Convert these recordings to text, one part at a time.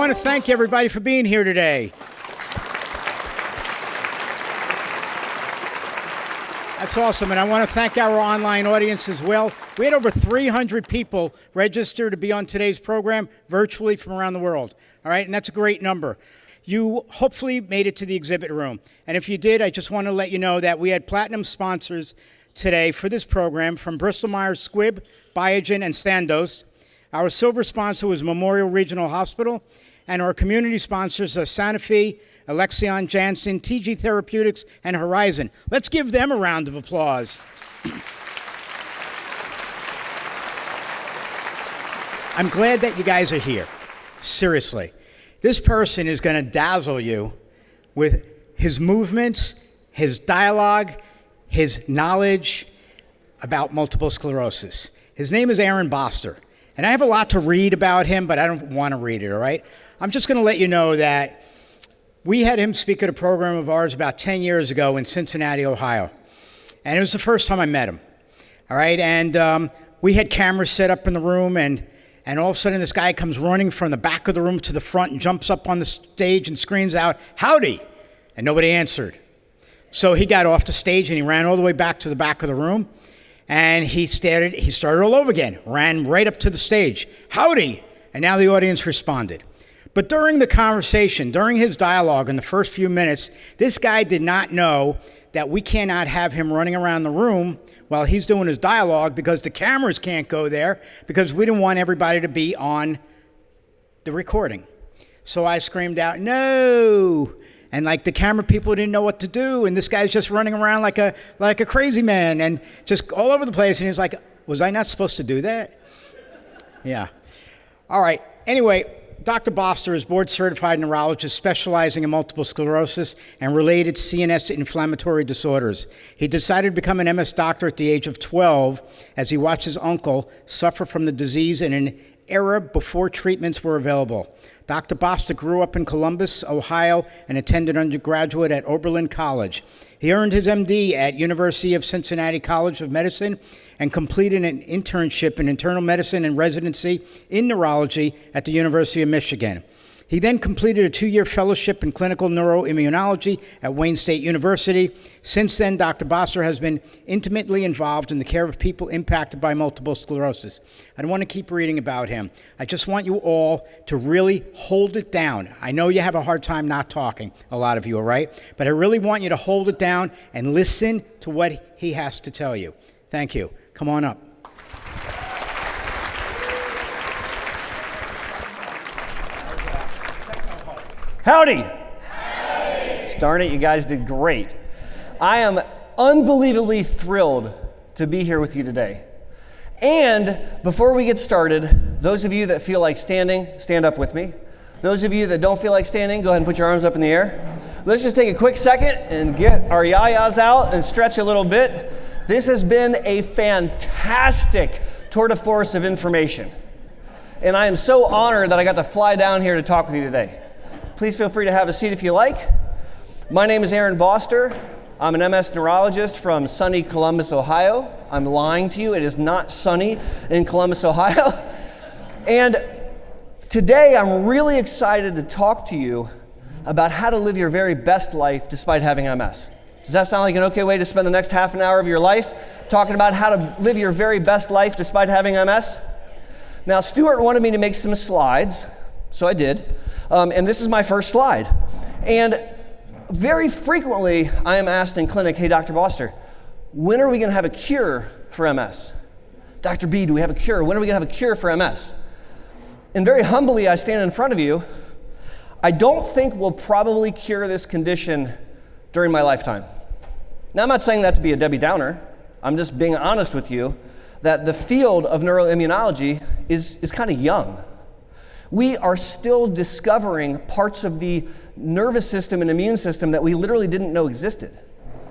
want to thank everybody for being here today. That's awesome, and I want to thank our online audience as well. We had over 300 people register to be on today's program virtually from around the world, all right? And that's a great number. You hopefully made it to the exhibit room, and if you did, I just want to let you know that we had platinum sponsors today for this program from Bristol-Myers Squibb, Biogen, and Sandoz. Our silver sponsor was Memorial Regional Hospital, and our community sponsors are Sanofi, Alexion, Janssen, TG Therapeutics, and Horizon. Let's give them a round of applause. I'm glad that you guys are here. Seriously. This person is going to dazzle you with his movements, his dialogue, his knowledge about multiple sclerosis. His name is Aaron Boster. And I have a lot to read about him, but I don't want to read it, all right? I'm just going to let you know that we had him speak at a program of ours about 10 years ago in Cincinnati, Ohio. And it was the first time I met him, all right? And we had cameras set up in the room, and all of a sudden this guy comes running from the back of the room to the front and jumps up on the stage and screams out, "Howdy!" And nobody answered. So he got off the stage and he ran all the way back to the back of the room, and he started all over again, ran right up to the stage, "Howdy!" And now the audience responded. But during the conversation, during his dialogue in the first few minutes, this guy did not know that we cannot have him running around the room while he's doing his dialogue because the cameras can't go there because we didn't want everybody to be on the recording. So I screamed out, "No!" And like the camera people didn't know what to do, and this guy's just running around like a crazy man and just all over the place. And he was like, "Was I not supposed to do that?" Yeah. All right. Anyway, Dr. Boster is board-certified neurologist specializing in multiple sclerosis and related CNS inflammatory disorders. He decided to become an MS doctor at the age of 12 as he watched his uncle suffer from the disease in an era before treatments were available. Dr. Boster grew up in Columbus, Ohio, and attended undergraduate at Oberlin College. He earned his MD at University of Cincinnati College of Medicine and completed an internship in internal medicine and residency in neurology at the University of Michigan. He then completed a 2-year fellowship in clinical neuroimmunology at Wayne State University. Since then, Dr. Boster has been intimately involved in the care of people impacted by multiple sclerosis. I don't want to keep reading about him. I just want you all to really hold it down. I know you have a hard time not talking, a lot of you, all right? But I really want you to hold it down and listen to what he has to tell you. Thank you. Come on up. Howdy. Howdy. Darn it, you guys did great. I am unbelievably thrilled to be here with you today. And before we get started, those of you that feel like standing, stand up with me. Those of you that don't feel like standing, go ahead and put your arms up in the air. Let's just take a quick second and get our yayas out and stretch a little bit. This has been a fantastic tour de force of information. And I am so honored that I got to fly down here to talk with you today. Please feel free to have a seat if you like. My name is Aaron Boster. I'm an MS neurologist from sunny Columbus, Ohio. I'm lying to you, it is not sunny in Columbus, Ohio. And today I'm really excited to talk to you about how to live your very best life despite having MS. Does that sound like an okay way to spend the next half an hour of your life talking about how to live your very best life despite having MS? Now, Stuart wanted me to make some slides, so I did. And this is my first slide. And very frequently, I am asked in clinic, "Hey, Dr. Boster, when are we going to have a cure for MS? Dr. B, do we have a cure? When are we going to have a cure for MS?" And very humbly, I stand in front of you. I don't think we'll probably cure this condition during my lifetime. Now, I'm not saying that to be a Debbie Downer. I'm just being honest with you that the field of neuroimmunology is kind of young. We are still discovering parts of the nervous system and immune system that we literally didn't know existed,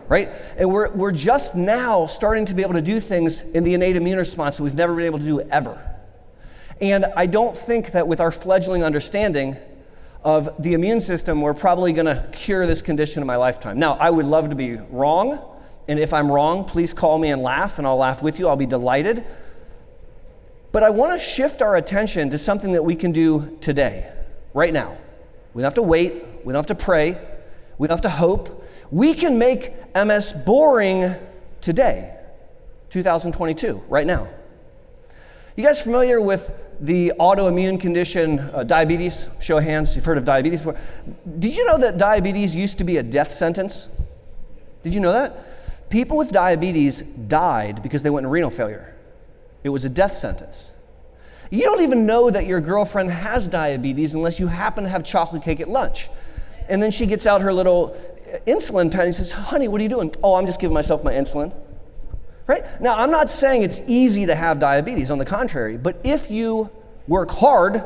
right? And we're just now starting to be able to do things in the innate immune response that we've never been able to do ever. And I don't think that with our fledgling understanding of the immune system, we're probably going to cure this condition in my lifetime. Now, I would love to be wrong, and if I'm wrong, please call me and laugh, and I'll laugh with you. I'll be delighted. But I want to shift our attention to something that we can do today. right now. We don't have to wait. We don't have to pray. We don't have to hope. We can make MS boring today, 2022, right now. You guys familiar with the autoimmune condition diabetes? Show of hands, you've heard of diabetes before. Did you know that diabetes used to be a death sentence? Did you know that? People with diabetes died because they went into renal failure. It was a death sentence. You don't even know that your girlfriend has diabetes unless you happen to have chocolate cake at lunch. And then she gets out her little insulin pen and says, honey, what are you doing? Oh, I'm just giving myself my insulin. Right? Now, I'm not saying it's easy to have diabetes, on the contrary, but if you work hard,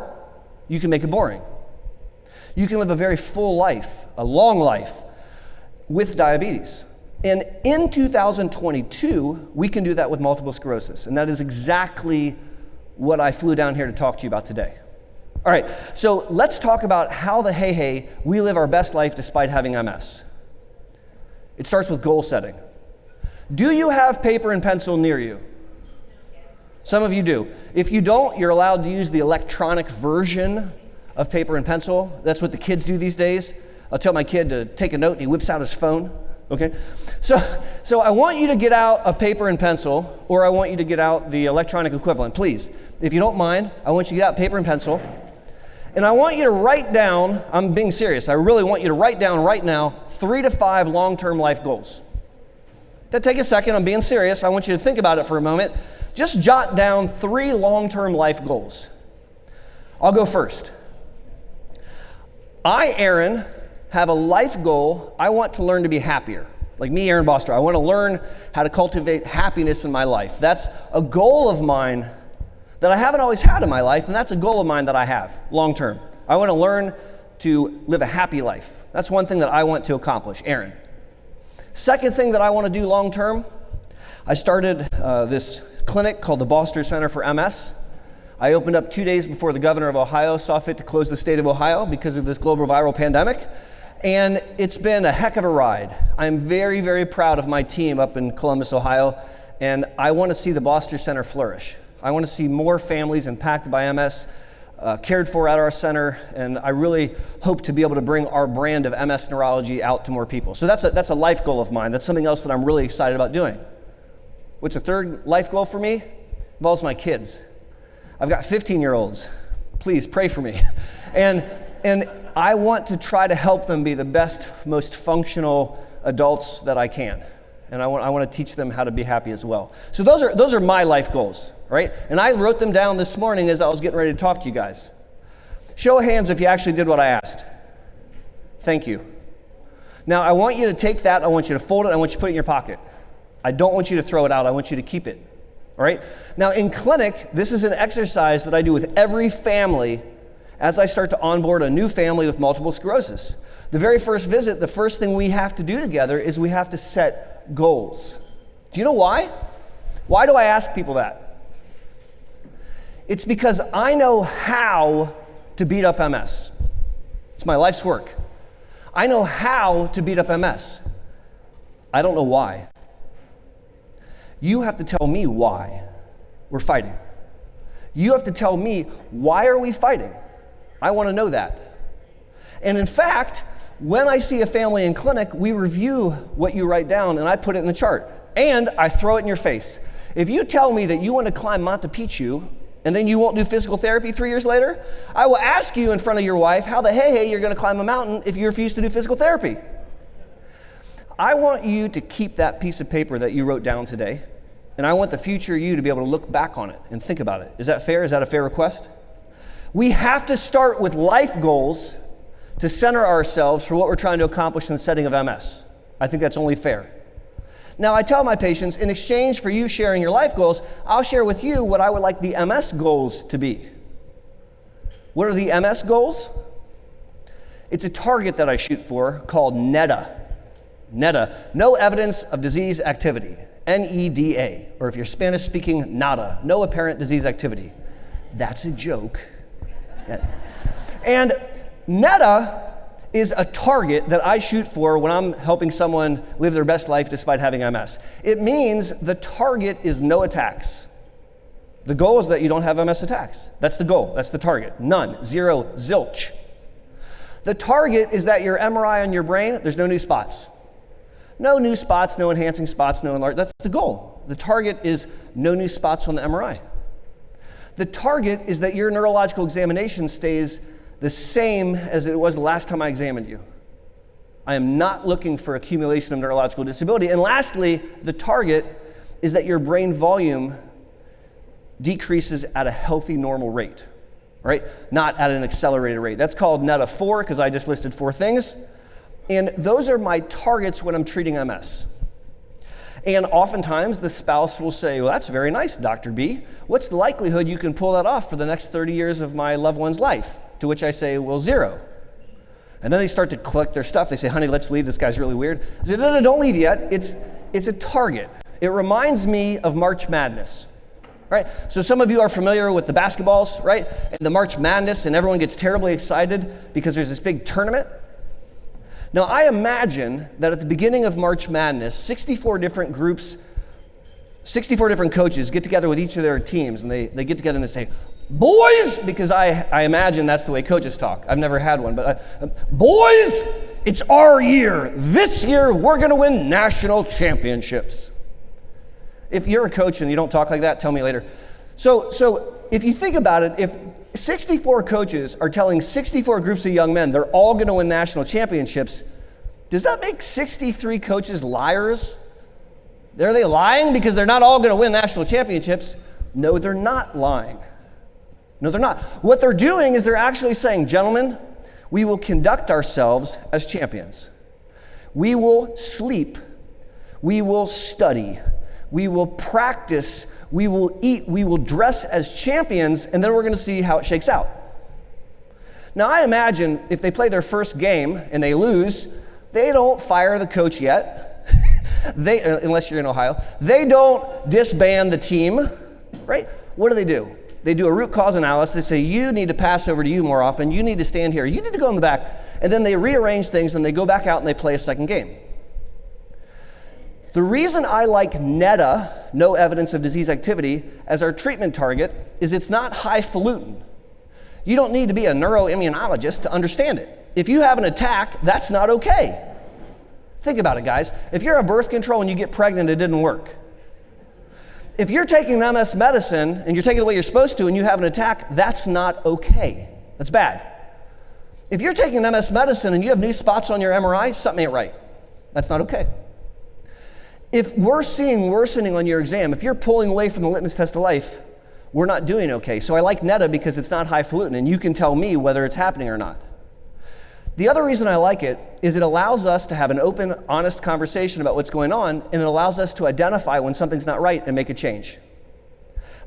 you can make it boring. You can live a very full life, a long life, with diabetes. And in 2022, we can do that with multiple sclerosis, and that is exactly what I flew down here to talk to you about today. All right, so let's talk about how we live our best life despite having MS. It starts with goal setting. Do you have paper and pencil near you? Some of you do. If you don't, you're allowed to use the electronic version of paper and pencil. That's what the kids do these days. I'll tell my kid to take a note and he whips out his phone. Okay? So I want you to get out a paper and pencil, or I want you to get out the electronic equivalent. Please, if you don't mind, I want you to get out paper and pencil. And I want you to write down, I'm being serious, I really want you to write down right now 3 to 5 long-term life goals. That take a second, I'm being serious. I want you to think about it for a moment. Just jot down 3 long-term life goals. I'll go first. I, Aaron, have a life goal. I want to learn to be happier. Like me, Aaron Boster, I want to learn how to cultivate happiness in my life. That's a goal of mine that I haven't always had in my life, and that's a goal of mine that I have long-term. I want to learn to live a happy life. That's one thing that I want to accomplish, Aaron. Second thing that I want to do long-term, I started this clinic called the Boster Center for MS. I opened up 2 days before the governor of Ohio saw fit to close the state of Ohio because of this global viral pandemic. And it's been a heck of a ride. I'm very, very proud of my team up in Columbus, Ohio, and I want to see the Boster Center flourish. I want to see more families impacted by MS cared for at our center, and I really hope to be able to bring our brand of MS neurology out to more people. So that's a life goal of mine. That's something else that I'm really excited about doing. What's a third life goal for me? Involves my kids. I've got 15-year-olds. Please pray for me. And I want to try to help them be the best, most functional adults that I can. And I want to teach them how to be happy as well. So those are my life goals, right? And I wrote them down this morning as I was getting ready to talk to you guys. Show of hands if you actually did what I asked. Thank you. Now, I want you to take that, I want you to fold it, I want you to put it in your pocket. I don't want you to throw it out, I want you to keep it, all right? Now, in clinic, this is an exercise that I do with every family as I start to onboard a new family with multiple sclerosis. The very first visit, the first thing we have to do together is we have to set goals. Do you know why? Why do I ask people that? It's because I know how to beat up MS. It's my life's work. I know how to beat up MS. I don't know why. You have to tell me why we're fighting. You have to tell me, why are we fighting? I want to know that. And in fact, when I see a family in clinic, we review what you write down and I put it in the chart. And I throw it in your face. If you tell me that you want to climb Monte Picchu and then you won't do physical therapy 3 years later, I will ask you in front of your wife how the hey you're going to climb a mountain if you refuse to do physical therapy. I want you to keep that piece of paper that you wrote down today, and I want the future you to be able to look back on it and think about it. Is that fair? Is that a fair request? We have to start with life goals to center ourselves for what we're trying to accomplish in the setting of MS. I think that's only fair. Now, I tell my patients, in exchange for you sharing your life goals, I'll share with you what I would like the MS goals to be. What are the MS goals? It's a target that I shoot for called NEDA. NEDA, no evidence of disease activity. NEDA, or if you're Spanish speaking, nada, no apparent disease activity. That's a joke. And NEDA is a target that I shoot for when I'm helping someone live their best life despite having MS. It means the target is no attacks. The goal is that you don't have MS attacks. That's the goal. That's the target. None. Zero. Zilch. The target is that your MRI on your brain, there's no new spots. No new spots, no enhancing spots, no enlarged. That's the goal. The target is no new spots on the MRI. The target is that your neurological examination stays the same as it was the last time I examined you. I am not looking for accumulation of neurological disability. And lastly, the target is that your brain volume decreases at a healthy, normal rate, right? Not at an accelerated rate. That's called NETA 4, because I just listed 4 things. And those are my targets when I'm treating MS. And oftentimes the spouse will say, well, that's very nice, Dr. B. What's the likelihood you can pull that off for the next 30 years of my loved one's life? To which I say, well, 0. And then they start to collect their stuff. They say, honey, let's leave. This guy's really weird. I say, no, don't leave yet. It's a target. It reminds me of March Madness, right? So some of you are familiar with the basketballs, right? And the March Madness, and everyone gets terribly excited because there's this big tournament. Now, I imagine that at the beginning of March Madness, 64 different groups, 64 different coaches get together with each of their teams, and they get together and they say, boys, because I imagine that's the way coaches talk. I've never had one, but boys, it's our year. This year, we're going to win national championships. If you're a coach and you don't talk like that, tell me later. So if you think about it, if 64 coaches are telling 64 groups of young men they're all going to win national championships, does that make 63 coaches liars? Are they lying because they're not all going to win national championships? No, they're not lying. No, they're not. What they're doing is they're actually saying, gentlemen, we will conduct ourselves as champions. We will sleep. We will study. We will practice. We will eat. We will dress as champions, and then we're going to see how it shakes out. Now, I imagine if they play their first game and they lose, they don't fire the coach yet. Unless you're in Ohio. They don't disband the team, right? What do? They do a root cause analysis. They say, you need to pass over to you more often. You need to stand here. You need to go in the back. And then they rearrange things, and they go back out and they play a second game. The reason I like NETA, no evidence of disease activity, as our treatment target is it's not highfalutin. You don't need to be a neuroimmunologist to understand it. If you have an attack, that's not okay. Think about it, guys. If you're on birth control and you get pregnant, it didn't work. If you're taking MS medicine and you're taking it the way you're supposed to and you have an attack, that's not okay. That's bad. If you're taking MS medicine and you have new spots on your MRI, something ain't right. That's not okay. If we're seeing worsening on your exam, if you're pulling away from the litmus test of life, we're not doing okay. So I like NETA because it's not highfalutin and you can tell me whether it's happening or not. The other reason I like it is it allows us to have an open, honest conversation about what's going on, and it allows us to identify when something's not right and make a change.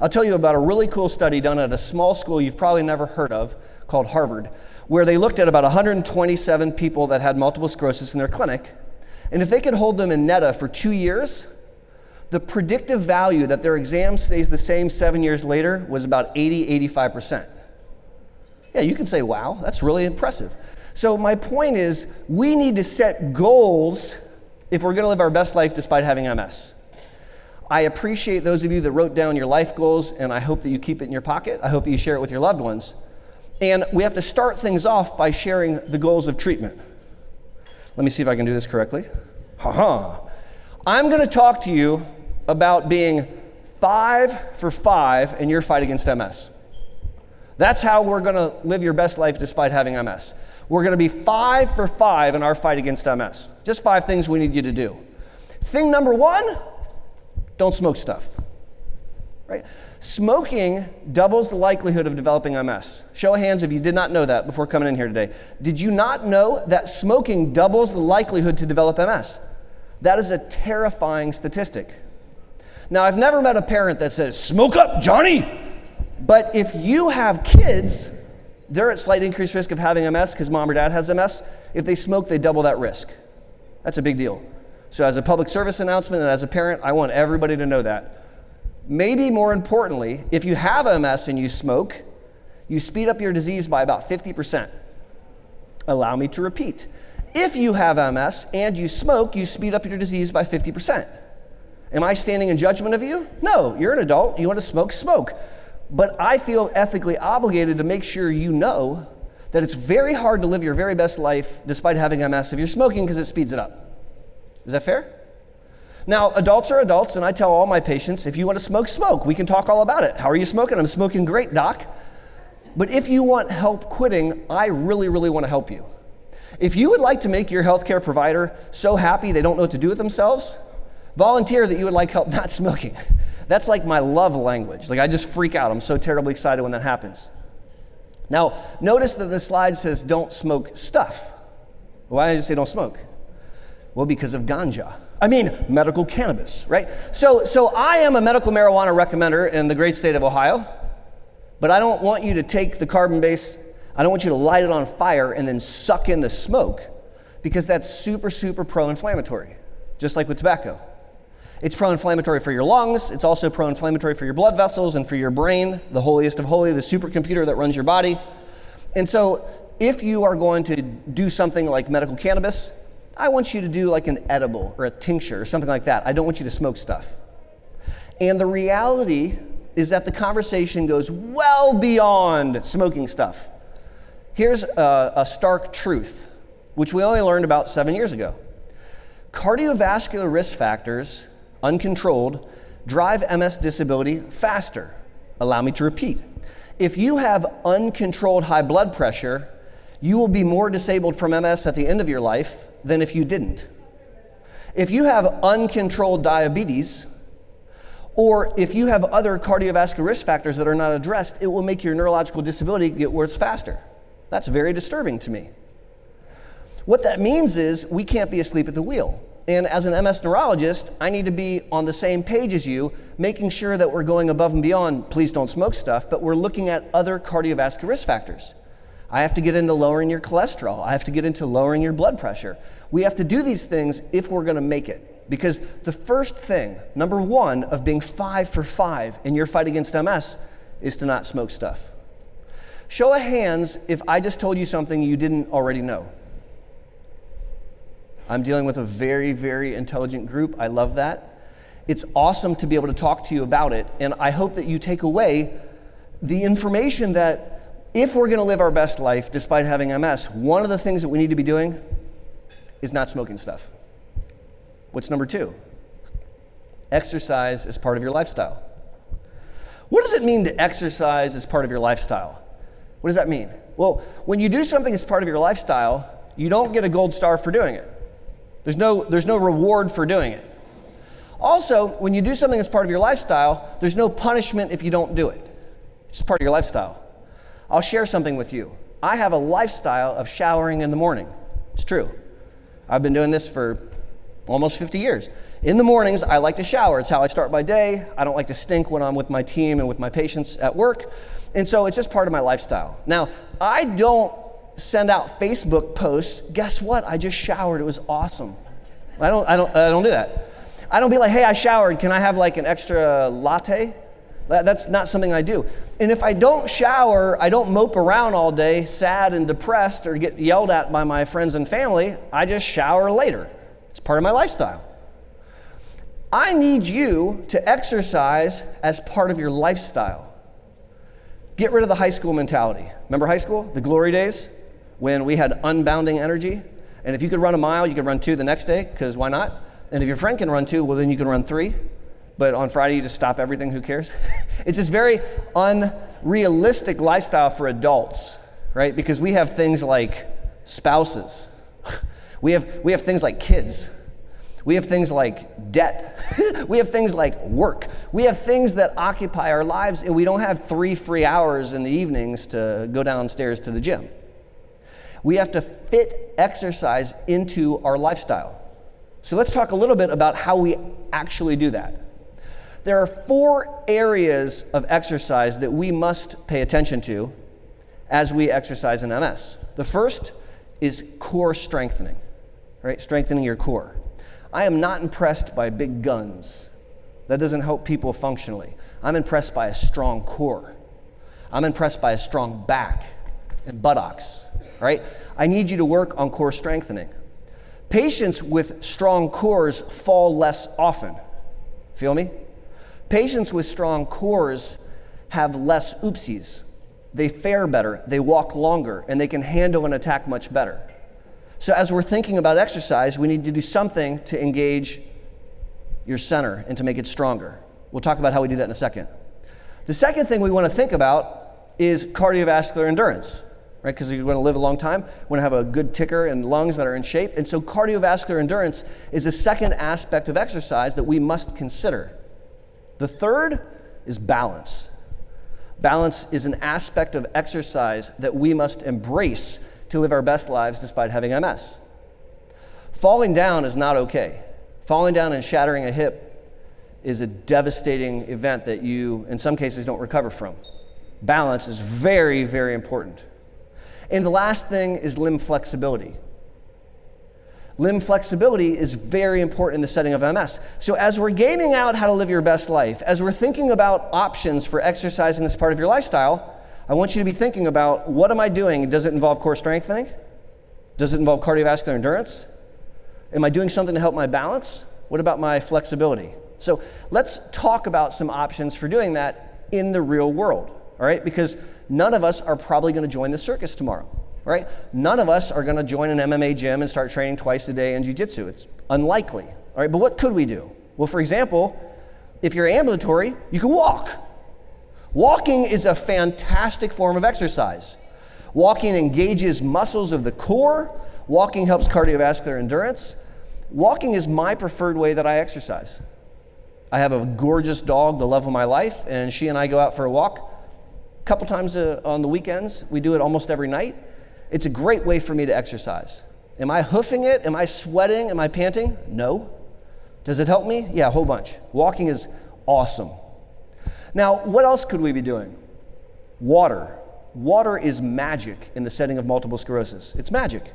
I'll tell you about a really cool study done at a small school you've probably never heard of called Harvard, where they looked at about 127 people that had multiple sclerosis in their clinic, and if they could hold them in NETA for 2 years, the predictive value that their exam stays the same 7 years later was about 85%. Yeah, you can say, wow, that's really impressive. So my point is, we need to set goals if we're going to live our best life despite having MS. I appreciate those of you that wrote down your life goals, and I hope that you keep it in your pocket. I hope that you share it with your loved ones. And we have to start things off by sharing the goals of treatment. Let me see if I can do this correctly. I'm going to talk to you about being 5 for 5 in your fight against MS. That's how we're going to live your best life despite having MS. We're going to be 5 for 5 in our fight against MS. Just 5 things we need you to do. Thing number 1, don't smoke stuff. Right? Smoking doubles the likelihood of developing MS. Show of hands if you did not know that before coming in here today. Did you not know that smoking doubles the likelihood to develop MS? That is a terrifying statistic. Now, I've never met a parent that says, smoke up, Johnny! But if you have kids, they're at slight increased risk of having MS because mom or dad has MS. If they smoke, they double that risk. That's a big deal. So as a public service announcement and as a parent, I want everybody to know that. Maybe more importantly, if you have MS and you smoke, you speed up your disease by about 50%. Allow me to repeat. If you have MS and you smoke, you speed up your disease by 50%. Am I standing in judgment of you? No, you're an adult. You want to smoke, smoke. But I feel ethically obligated to make sure you know that it's very hard to live your very best life despite having MS if you're smoking because it speeds it up. Is that fair? Now, adults are adults, and I tell all my patients, if you want to smoke, smoke. We can talk all about it. How are you smoking? I'm smoking great, doc. But if you want help quitting, I really, really want to help you. If you would like to make your healthcare provider so happy they don't know what to do with themselves, volunteer that you would like help not smoking. That's like my love language. Like, I just freak out. I'm so terribly excited when that happens. Now, notice that the slide says don't smoke stuff. Why did I say don't smoke? Well, because of ganja. I mean, medical cannabis, right? So I am a medical marijuana recommender in the great state of Ohio, but I don't want you to take the carbon base, I don't want you to light it on fire and then suck in the smoke, because that's super, super pro-inflammatory, just like with tobacco. It's pro-inflammatory for your lungs, it's also pro-inflammatory for your blood vessels and for your brain, the holiest of holy, the supercomputer that runs your body. And so if you are going to do something like medical cannabis, I want you to do like an edible or a tincture or something like that. I don't want you to smoke stuff. And the reality is that the conversation goes well beyond smoking stuff. Here's a stark truth, which we only learned about 7 years ago. Cardiovascular risk factors, uncontrolled, drive MS disability faster. Allow me to repeat. If you have uncontrolled high blood pressure, you will be more disabled from MS at the end of your life than if you didn't. If you have uncontrolled diabetes, or if you have other cardiovascular risk factors that are not addressed, it will make your neurological disability get worse faster. That's very disturbing to me. What that means is we can't be asleep at the wheel. And as an MS neurologist, I need to be on the same page as you, making sure that we're going above and beyond, please don't smoke stuff, but we're looking at other cardiovascular risk factors. I have to get into lowering your cholesterol. I have to get into lowering your blood pressure. We have to do these things if we're going to make it. Because the first thing, number one, of being 5 for 5 in your fight against MS is to not smoke stuff. Show of hands if I just told you something you didn't already know. I'm dealing with a very, very intelligent group. I love that. It's awesome to be able to talk to you about it, and I hope that you take away the information that if we're going to live our best life despite having MS, one of the things that we need to be doing is not smoking stuff. What's number 2? Exercise is part of your lifestyle. What does it mean to exercise as part of your lifestyle? What does that mean? Well, when you do something as part of your lifestyle, you don't get a gold star for doing it. There's no reward for doing it. Also, when you do something as part of your lifestyle, there's no punishment if you don't do it. It's just part of your lifestyle. I'll share something with you. I have a lifestyle of showering in the morning. It's true. I've been doing this for almost 50 years. In the mornings, I like to shower. It's how I start my day. I don't like to stink when I'm with my team and with my patients at work. And so it's just part of my lifestyle. Now, I don't send out Facebook posts. Guess what? I just showered. It was awesome. I don't do that. I don't be like, hey, I showered. Can I have like an extra latte? That's not something I do. And if I don't shower, I don't mope around all day sad and depressed or get yelled at by my friends and family. I just shower later. It's part of my lifestyle. I need you to exercise as part of your lifestyle. Get rid of the high school mentality. Remember high school, the glory days, when we had unbounding energy? And if you could run a mile, you could run 2 the next day, because why not? And if your friend can run 2, well, then you can run 3. But on Friday, you just stop everything, who cares? It's this very unrealistic lifestyle for adults, right? Because we have things like spouses. We have things like kids. We have things like debt. We have things like work. We have things that occupy our lives, and we don't have 3 free hours in the evenings to go downstairs to the gym. We have to fit exercise into our lifestyle. So let's talk a little bit about how we actually do that. There are 4 areas of exercise that we must pay attention to as we exercise in MS. The first is core strengthening, right? Strengthening your core. I am not impressed by big guns. That doesn't help people functionally. I'm impressed by a strong core. I'm impressed by a strong back and buttocks, right? I need you to work on core strengthening. Patients with strong cores fall less often. Feel me? Patients with strong cores have less oopsies. they fare better, they walk longer, and they can handle an attack much better. So as we're thinking about exercise, we need to do something to engage your center and to make it stronger. We'll talk about how we do that in a second. The second thing we want to think about is cardiovascular endurance, right? Because you want to live a long time, you want to have a good ticker and lungs that are in shape. And so cardiovascular endurance is a second aspect of exercise that we must consider. The third is balance. Balance is an aspect of exercise that we must embrace to live our best lives despite having MS. Falling down is not okay. Falling down and shattering a hip is a devastating event that you, in some cases, don't recover from. Balance is very, very important. And the last thing is limb flexibility. Limb flexibility is very important in the setting of MS. So as we're gaming out how to live your best life, as we're thinking about options for exercising as part of your lifestyle, I want you to be thinking about, what am I doing? Does it involve core strengthening? Does it involve cardiovascular endurance? Am I doing something to help my balance? What about my flexibility? So let's talk about some options for doing that in the real world, all right? Because none of us are probably going to join the circus tomorrow, right? None of us are going to join an MMA gym and start training twice a day in jiu-jitsu. It's unlikely, all right? But what could we do? Well, for example, if you're ambulatory, you can walk. Walking is a fantastic form of exercise. Walking engages muscles of the core. Walking helps cardiovascular endurance. Walking is my preferred way that I exercise. I have a gorgeous dog, the love of my life, and she and I go out for a walk a couple times on the weekends. We do it almost every night. It's a great way for me to exercise. Am I hoofing it? Am I sweating? Am I panting? No. Does it help me? Yeah, a whole bunch. Walking is awesome. Now, what else could we be doing? Water. Water is magic in the setting of multiple sclerosis. It's magic.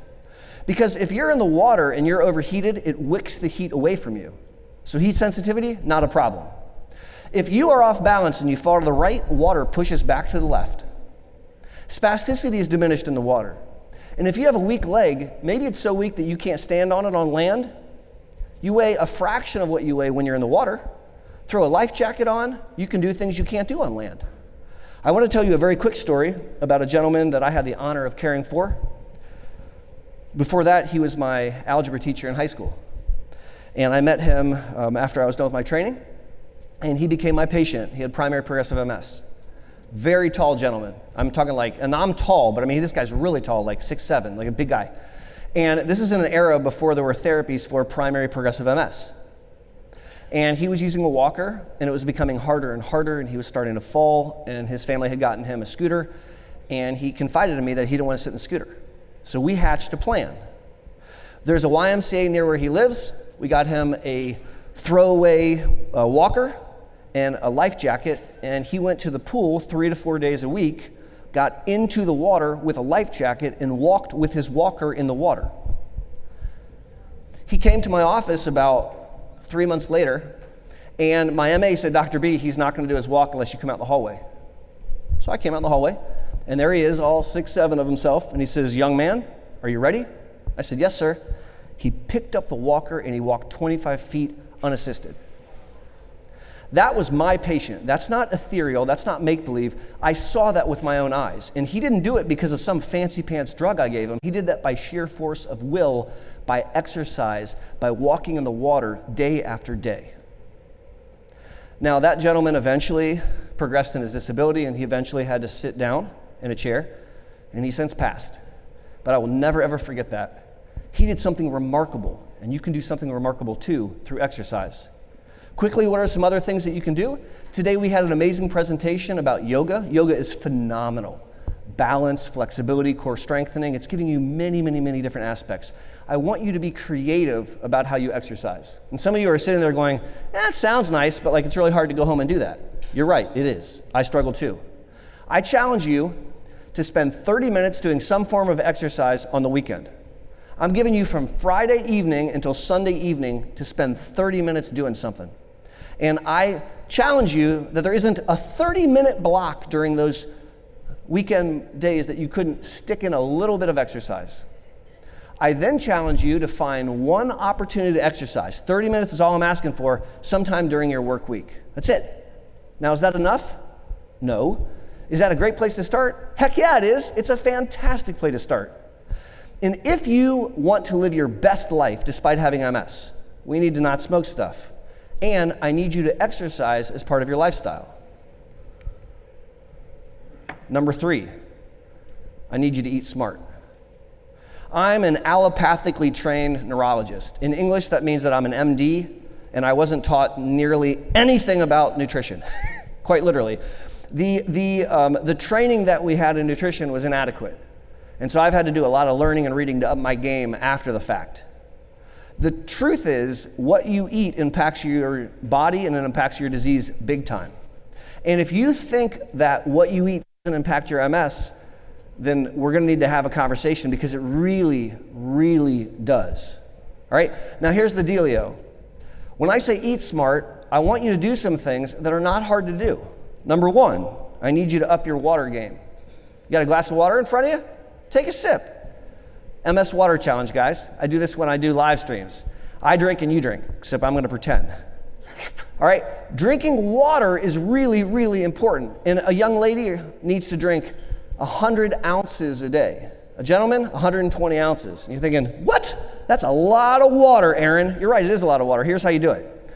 Because if you're in the water and you're overheated, it wicks the heat away from you. So heat sensitivity, not a problem. If you are off balance and you fall to the right, water pushes back to the left. Spasticity is diminished in the water. And if you have a weak leg, maybe it's so weak that you can't stand on it on land, you weigh a fraction of what you weigh when you're in the water. Throw a life jacket on, you can do things you can't do on land. I want to tell you a very quick story about a gentleman that I had the honor of caring for. Before that, he was my algebra teacher in high school. And I met him after I was done with my training, and he became my patient. He had primary progressive MS. Very tall gentleman. I'm talking like, and I'm tall, but I mean, this guy's really tall, like 6'7", like a big guy. And this is in an era before there were therapies for primary progressive MS. And he was using a walker, and it was becoming harder and harder, and he was starting to fall, and his family had gotten him a scooter, and he confided in me that he didn't want to sit in the scooter. So we hatched a plan. There's a YMCA near where he lives. We got him a throwaway walker and a life jacket, and he went to the pool 3 to 4 days a week, got into the water with a life jacket, and walked with his walker in the water. He came to my office about 3 months later, and my MA said, Dr. B, he's not going to do his walk unless you come out the hallway. So I came out the hallway, and there he is, all 6'7" of himself, and he says, young man, are you ready? I said, yes, sir. He picked up the walker, and he walked 25 feet unassisted. That was my patient. That's not ethereal. That's not make-believe. I saw that with my own eyes. And he didn't do it because of some fancy-pants drug I gave him. He did that by sheer force of will, by exercise, by walking in the water day after day. Now, that gentleman eventually progressed in his disability, and he eventually had to sit down in a chair, and he's since passed. But I will never, ever forget that. He did something remarkable, and you can do something remarkable too through exercise. Quickly, what are some other things that you can do? Today we had an amazing presentation about yoga. Yoga is phenomenal. Balance, flexibility, core strengthening. It's giving you many, many, many different aspects. I want you to be creative about how you exercise. And some of you are sitting there going, it sounds nice, but like it's really hard to go home and do that. You're right, it is. I struggle too. I challenge you to spend 30 minutes doing some form of exercise on the weekend. I'm giving you from Friday evening until Sunday evening to spend 30 minutes doing something. And I challenge you that there isn't a 30-minute block during those weekend days that you couldn't stick in a little bit of exercise. I then challenge you to find one opportunity to exercise. 30 minutes is all I'm asking for, sometime during your work week. That's it. Now, is that enough? No. Is that a great place to start? Heck yeah, it is. It's a fantastic place to start. And if you want to live your best life despite having MS, we need to not smoke stuff. And I need you to exercise as part of your lifestyle. Number 3, I need you to eat smart. I'm an allopathically trained neurologist. In English, that means that I'm an MD, and I wasn't taught nearly anything about nutrition, quite literally. The training that we had in nutrition was inadequate. And so I've had to do a lot of learning and reading to up my game after the fact. The truth is, what you eat impacts your body and it impacts your disease big time. And if you think that what you eat doesn't impact your MS, then we're going to need to have a conversation, because it really, really does. All right? Now here's the dealio. When I say eat smart, I want you to do some things that are not hard to do. Number 1, I need you to up your water game. You got a glass of water in front of you? Take a sip. MS Water Challenge, guys. I do this when I do live streams. I drink and you drink, except I'm going to pretend. All right? Drinking water is really, really important. And a young lady needs to drink 100 ounces a day. A gentleman, 120 ounces. And you're thinking, what? That's a lot of water, Aaron. You're right, it is a lot of water. Here's how you do it.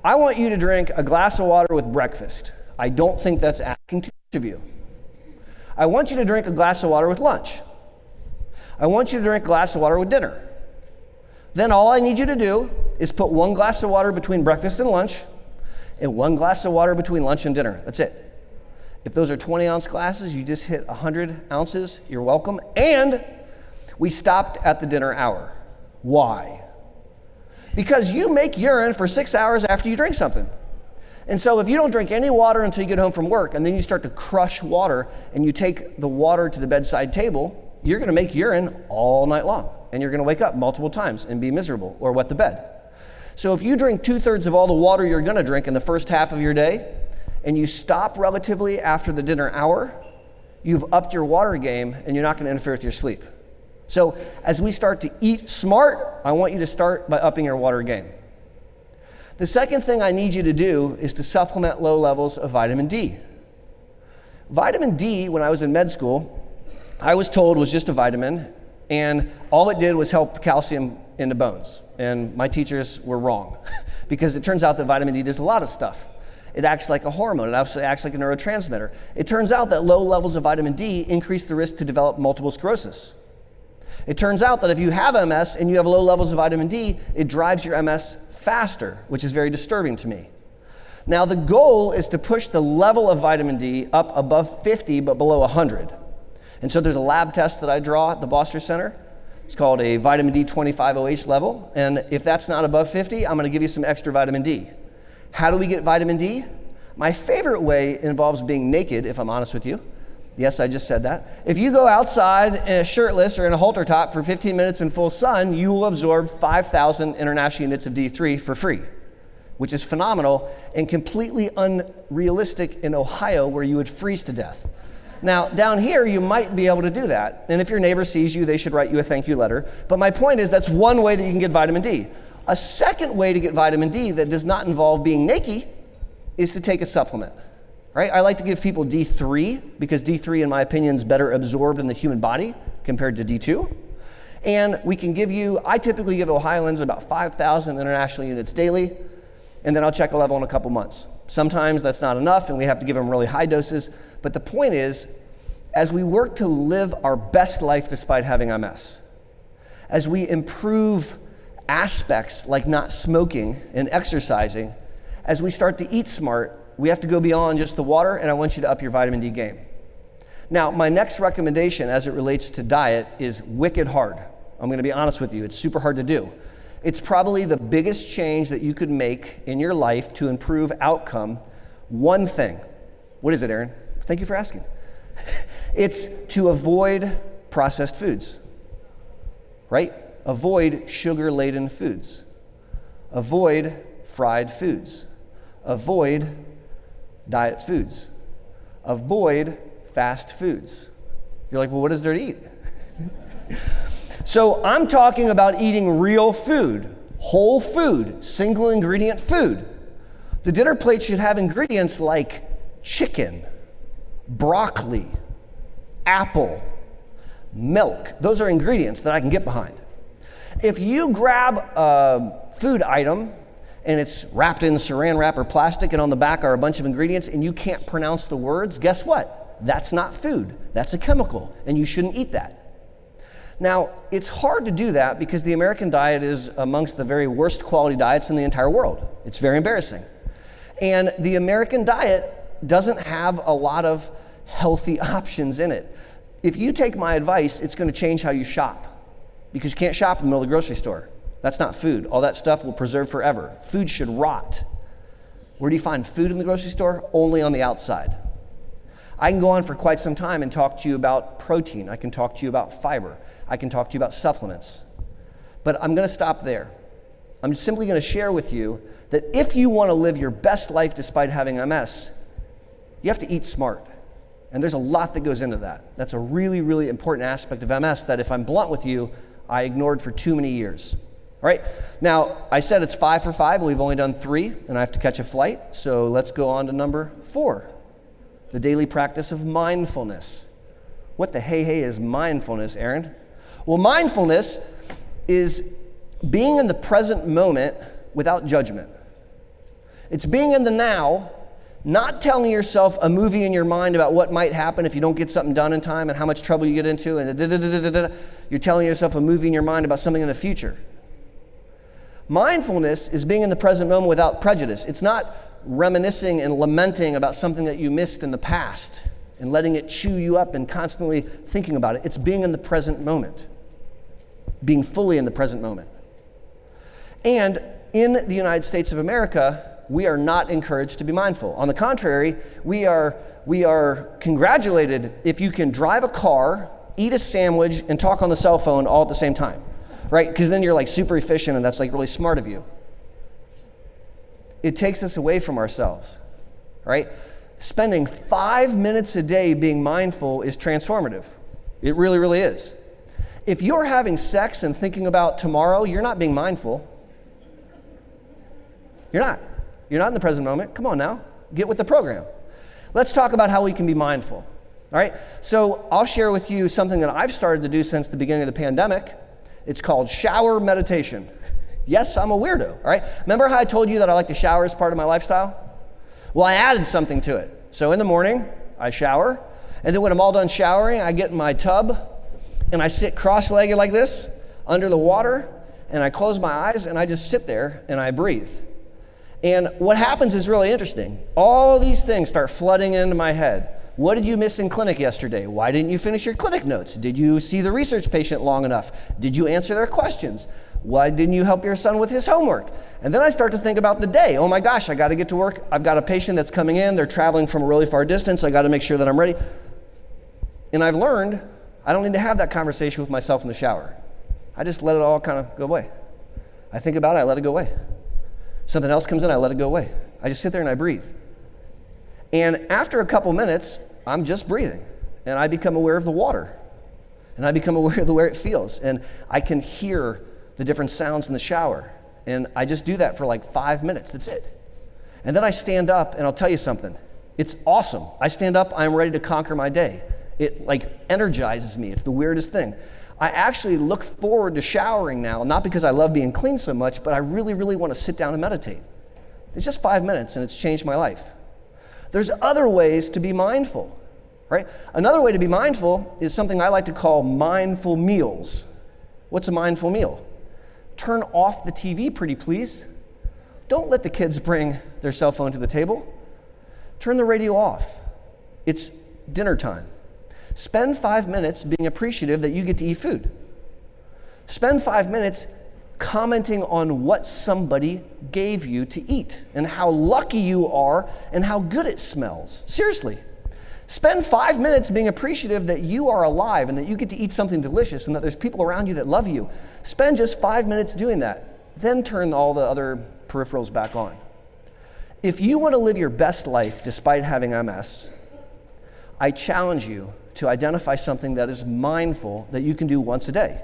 I want you to drink a glass of water with breakfast. I don't think that's asking too much of you. I want you to drink a glass of water with lunch. I want you to drink a glass of water with dinner. Then all I need you to do is put 1 glass of water between breakfast and lunch, and 1 glass of water between lunch and dinner. That's it. If those are 20-ounce glasses, you just hit 100 ounces. You're welcome. And we stopped at the dinner hour. Why? Because you make urine for 6 hours after you drink something. And so if you don't drink any water until you get home from work, and then you start to crush water, and you take the water to the bedside table, you're going to make urine all night long. And you're going to wake up multiple times and be miserable or wet the bed. So if you drink 2/3 of all the water you're going to drink in the first half of your day, and you stop relatively after the dinner hour, you've upped your water game, and you're not going to interfere with your sleep. So as we start to eat smart, I want you to start by upping your water game. The second thing I need you to do is to supplement low levels of vitamin D. Vitamin D, when I was in med school, I was told was just a vitamin, and all it did was help calcium in the bones. And my teachers were wrong, because it turns out that vitamin D does a lot of stuff. It acts like a hormone. It actually acts like a neurotransmitter. It turns out that low levels of vitamin D increase the risk to develop multiple sclerosis. It turns out that if you have MS and you have low levels of vitamin D, it drives your MS faster, which is very disturbing to me. Now, the goal is to push the level of vitamin D up above 50 but below 100. And so there's a lab test that I draw at the Boster Center. It's called a vitamin D 25OH level. And if that's not above 50, I'm going to give you some extra vitamin D. How do we get vitamin D? My favorite way involves being naked, if I'm honest with you. Yes, I just said that. If you go outside shirtless or in a halter top for 15 minutes in full sun, you will absorb 5,000 international units of D3 for free, which is phenomenal and completely unrealistic in Ohio, where you would freeze to death. Now, down here, you might be able to do that. And if your neighbor sees you, they should write you a thank you letter. But my point is, that's one way that you can get vitamin D. A second way to get vitamin D that does not involve being naked is to take a supplement, right? I like to give people D3 because D3, in my opinion, is better absorbed in the human body compared to D2. And we can give you, I typically give Ohioans about 5,000 international units daily, and then I'll check a level in a couple months. Sometimes that's not enough, and we have to give them really high doses. But the point is, as we work to live our best life despite having MS, as we improve aspects like not smoking and exercising, as we start to eat smart, we have to go beyond just the water, and I want you to up your vitamin D game. Now, my next recommendation as it relates to diet is wicked hard. I'm going to be honest with you, it's super hard to do. It's probably the biggest change that you could make in your life to improve outcome. One thing. What is it, Aaron? Thank you for asking. It's to avoid processed foods, right? Avoid sugar-laden foods. Avoid fried foods. Avoid diet foods. Avoid fast foods. You're like, well, what is there to eat? So I'm talking about eating real food, whole food, single ingredient food. The dinner plate should have ingredients like chicken, broccoli, apple, milk. Those are ingredients that I can get behind. If you grab a food item and it's wrapped in saran wrap or plastic and on the back are a bunch of ingredients and you can't pronounce the words, guess what? That's not food. That's a chemical, and you shouldn't eat that. Now, it's hard to do that because the American diet is amongst the very worst quality diets in the entire world. It's very embarrassing. And the American diet doesn't have a lot of healthy options in it. If you take my advice, it's going to change how you shop, because you can't shop in the middle of the grocery store. That's not food. All that stuff will preserve forever. Food should rot. Where do you find food in the grocery store? Only on the outside. I can go on for quite some time and talk to you about protein. I can talk to you about fiber. I can talk to you about supplements. But I'm going to stop there. I'm simply going to share with you that if you want to live your best life despite having MS, you have to eat smart. And there's a lot that goes into that. That's a really, really important aspect of MS that, if I'm blunt with you, I ignored for too many years. All right, now I said it's 5 for 5, but we've only done 3, and I have to catch a flight. So let's go on to number 4, the daily practice of mindfulness. What the hey is mindfulness, Aaron? Well, mindfulness is being in the present moment without judgment. It's being in the now, not telling yourself a movie in your mind about what might happen if you don't get something done in time and how much trouble you get into, and you're telling yourself a movie in your mind about something in the future. Mindfulness is being in the present moment without prejudice. It's not reminiscing and lamenting about something that you missed in the past and letting it chew you up and constantly thinking about it. It's being in the present moment, being fully in the present moment. And in the United States of America, we are not encouraged to be mindful. On the contrary, we are congratulated if you can drive a car, eat a sandwich, and talk on the cell phone all at the same time, right? Because then you're like super efficient, and that's like really smart of you. It takes us away from ourselves, right? Spending 5 minutes a day being mindful is transformative. It really, really is. If you're having sex and thinking about tomorrow, you're not being mindful. You're not. You're not in the present moment. Come on now. Get with the program. Let's talk about how we can be mindful. All right? So I'll share with you something that I've started to do since the beginning of the pandemic. It's called shower meditation. Yes, I'm a weirdo. All right? Remember how I told you that I like to shower as part of my lifestyle? Well, I added something to it. So in the morning, I shower. And then when I'm all done showering, I get in my tub and I sit cross-legged like this under the water, and I close my eyes and I just sit there and I breathe. And what happens is really interesting. All these things start flooding into my head. What did you miss in clinic yesterday? Why didn't you finish your clinic notes? Did you see the research patient long enough? Did you answer their questions? Why didn't you help your son with his homework? And then I start to think about the day. Oh my gosh, I got to get to work. I've got a patient that's coming in. They're traveling from a really far distance. I got to make sure that I'm ready. And I've learned I don't need to have that conversation with myself in the shower. I just let it all kind of go away. I think about it, I let it go away. Something else comes in, I let it go away. I just sit there and I breathe. And after a couple minutes, I'm just breathing. And I become aware of the water. And I become aware of the way it feels. And I can hear the different sounds in the shower. And I just do that for like 5 minutes. That's it. And then I stand up, and I'll tell you something. It's awesome. I stand up, I'm ready to conquer my day. It like energizes me. It's the weirdest thing. I actually look forward to showering now, not because I love being clean so much, but I really, really want to sit down and meditate. It's just 5 minutes, and it's changed my life. There's other ways to be mindful, right? Another way to be mindful is something I like to call mindful meals. What's a mindful meal? Turn off the TV, pretty please. Don't let the kids bring their cell phone to the table. Turn the radio off. It's dinner time. Spend 5 minutes being appreciative that you get to eat food. Spend 5 minutes commenting on what somebody gave you to eat and how lucky you are and how good it smells. Seriously. Spend 5 minutes being appreciative that you are alive and that you get to eat something delicious and that there's people around you that love you. Spend just 5 minutes doing that. Then turn all the other peripherals back on. If you want to live your best life despite having MS, I challenge you to identify something that is mindful that you can do once a day.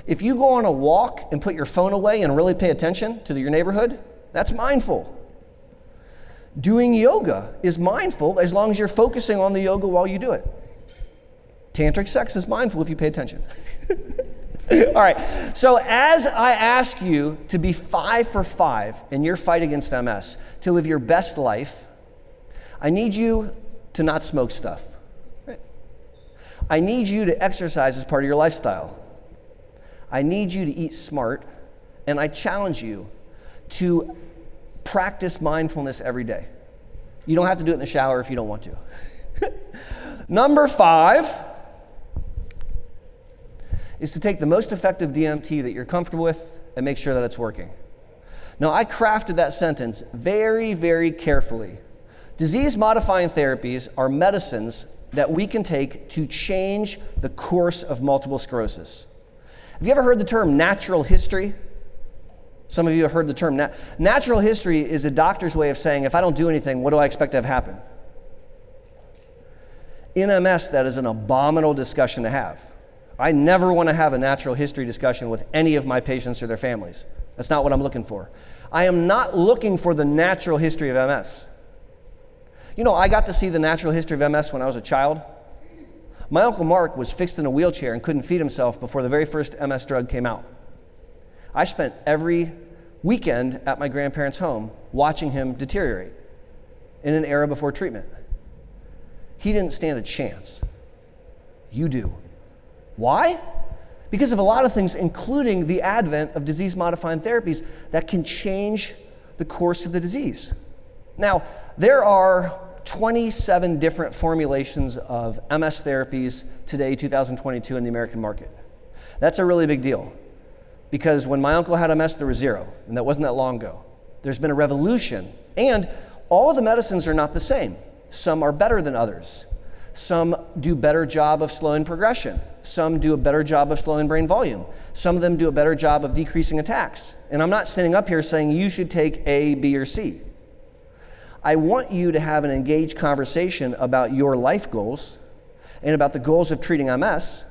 If you go on a walk and put your phone away and really pay attention to your neighborhood, that's mindful. Doing yoga is mindful as long as you're focusing on the yoga while you do it. Tantric sex is mindful if you pay attention. All right, so as I ask you to be 5 for 5 in your fight against MS, to live your best life, I need you to not smoke stuff. Right? I need you to exercise as part of your lifestyle. I need you to eat smart, and I challenge you to practice mindfulness every day. You don't have to do it in the shower if you don't want to. Number 5 is to take the most effective DMT that you're comfortable with and make sure that it's working. Now, I crafted that sentence very, very carefully. Disease-modifying therapies are medicines that we can take to change the course of multiple sclerosis. Have you ever heard the term natural history? Some of you have heard the term. Natural history is a doctor's way of saying, if I don't do anything, what do I expect to have happen? In MS, that is an abominable discussion to have. I never want to have a natural history discussion with any of my patients or their families. That's not what I'm looking for. I am not looking for the natural history of MS. You know, I got to see the natural history of MS when I was a child. My Uncle Mark was fixed in a wheelchair and couldn't feed himself before the very first MS drug came out. I spent every weekend at my grandparents' home watching him deteriorate in an era before treatment. He didn't stand a chance. You do. Why? Because of a lot of things, including the advent of disease-modifying therapies that can change the course of the disease. Now, there are 27 different formulations of MS therapies today, 2022, in the American market. That's a really big deal, because when my uncle had MS, there was 0, and that wasn't that long ago. There's been a revolution, and all of the medicines are not the same. Some are better than others. Some do a better job of slowing progression. Some do a better job of slowing brain volume. Some of them do a better job of decreasing attacks. And I'm not standing up here saying you should take A, B, or C. I want you to have an engaged conversation about your life goals and about the goals of treating MS.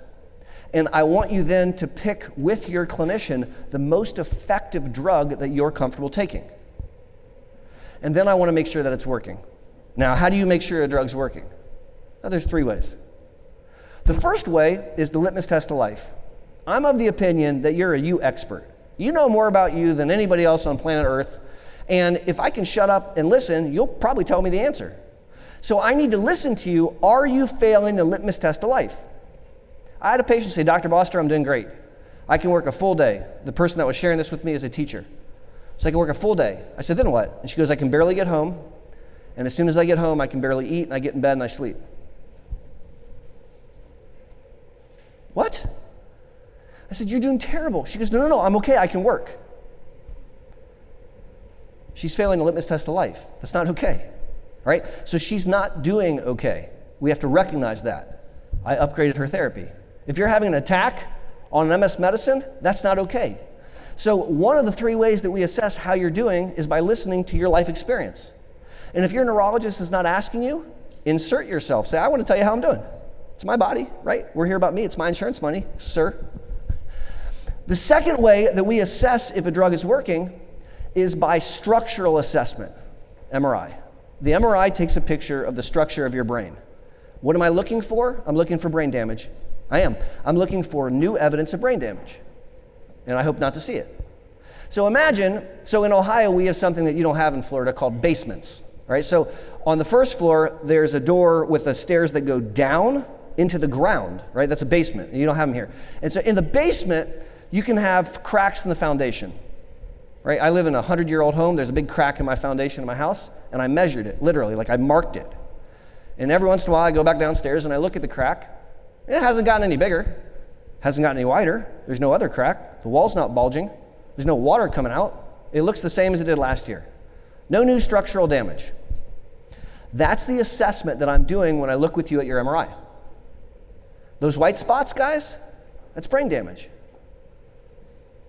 And I want you then to pick with your clinician the most effective drug that you're comfortable taking. And then I want to make sure that it's working. Now, how do you make sure a drug's working? Now, there's 3 ways. The first way is the litmus test of life. I'm of the opinion that you're a you expert. You know more about you than anybody else on planet Earth, and if I can shut up and listen, you'll probably tell me the answer. So I need to listen to you. Are you failing the litmus test of life? I had a patient say, Dr. Boster, I'm doing great. I can work a full day. The person that was sharing this with me is a teacher. So I can work a full day. I said, then what? And she goes, I can barely get home, and as soon as I get home, I can barely eat, and I get in bed and I sleep. What? I said, you're doing terrible. She goes, no, I'm okay, I can work. She's failing the litmus test of life. That's not okay, right? So she's not doing okay. We have to recognize that. I upgraded her therapy. If you're having an attack on an MS medicine, that's not okay. So one of the 3 ways that we assess how you're doing is by listening to your life experience. And if your neurologist is not asking you, insert yourself. Say, I want to tell you how I'm doing. It's my body, right? We're here about me. It's my insurance money, sir. The second way that we assess if a drug is working is by structural assessment, MRI. The MRI takes a picture of the structure of your brain. What am I looking for? I'm looking for brain damage. I'm looking for new evidence of brain damage. And I hope not to see it. So imagine, in Ohio, we have something that you don't have in Florida called basements, right? So on the first floor, there's a door with the stairs that go down into the ground, right? That's a basement, and you don't have them here. And so in the basement, you can have cracks in the foundation, right? I live in a 100-year-old home. There's a big crack in my foundation of my house, and I measured it, literally, like I marked it. And every once in a while, I go back downstairs and I look at the crack. It hasn't gotten any bigger, hasn't gotten any wider. There's no other crack. The wall's not bulging. There's no water coming out. It looks the same as it did last year. No new structural damage. That's the assessment that I'm doing when I look with you at your MRI. Those white spots, guys, that's brain damage.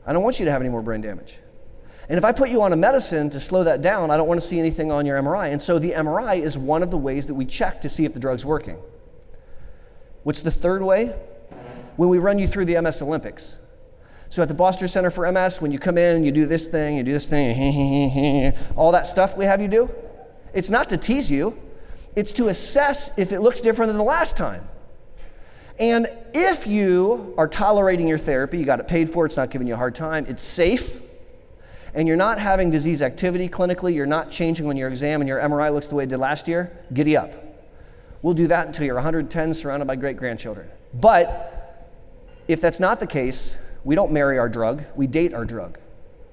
I don't want you to have any more brain damage. And if I put you on a medicine to slow that down, I don't want to see anything on your MRI. And so the MRI is one of the ways that we check to see if the drug's working. What's the third way? When we run you through the MS Olympics. So at the Boster Center for MS, when you come in and you do this thing, all that stuff we have you do, It's not to tease you. It's to assess if it looks different than the last time. And if you are tolerating your therapy, you got it paid for, it's not giving you a hard time, it's safe, and you're not having disease activity clinically, you're not changing on your exam and your MRI looks the way it did last year, giddy up. We'll do that until you're 110 surrounded by great-grandchildren. But if that's not the case, we don't marry our drug, we date our drug,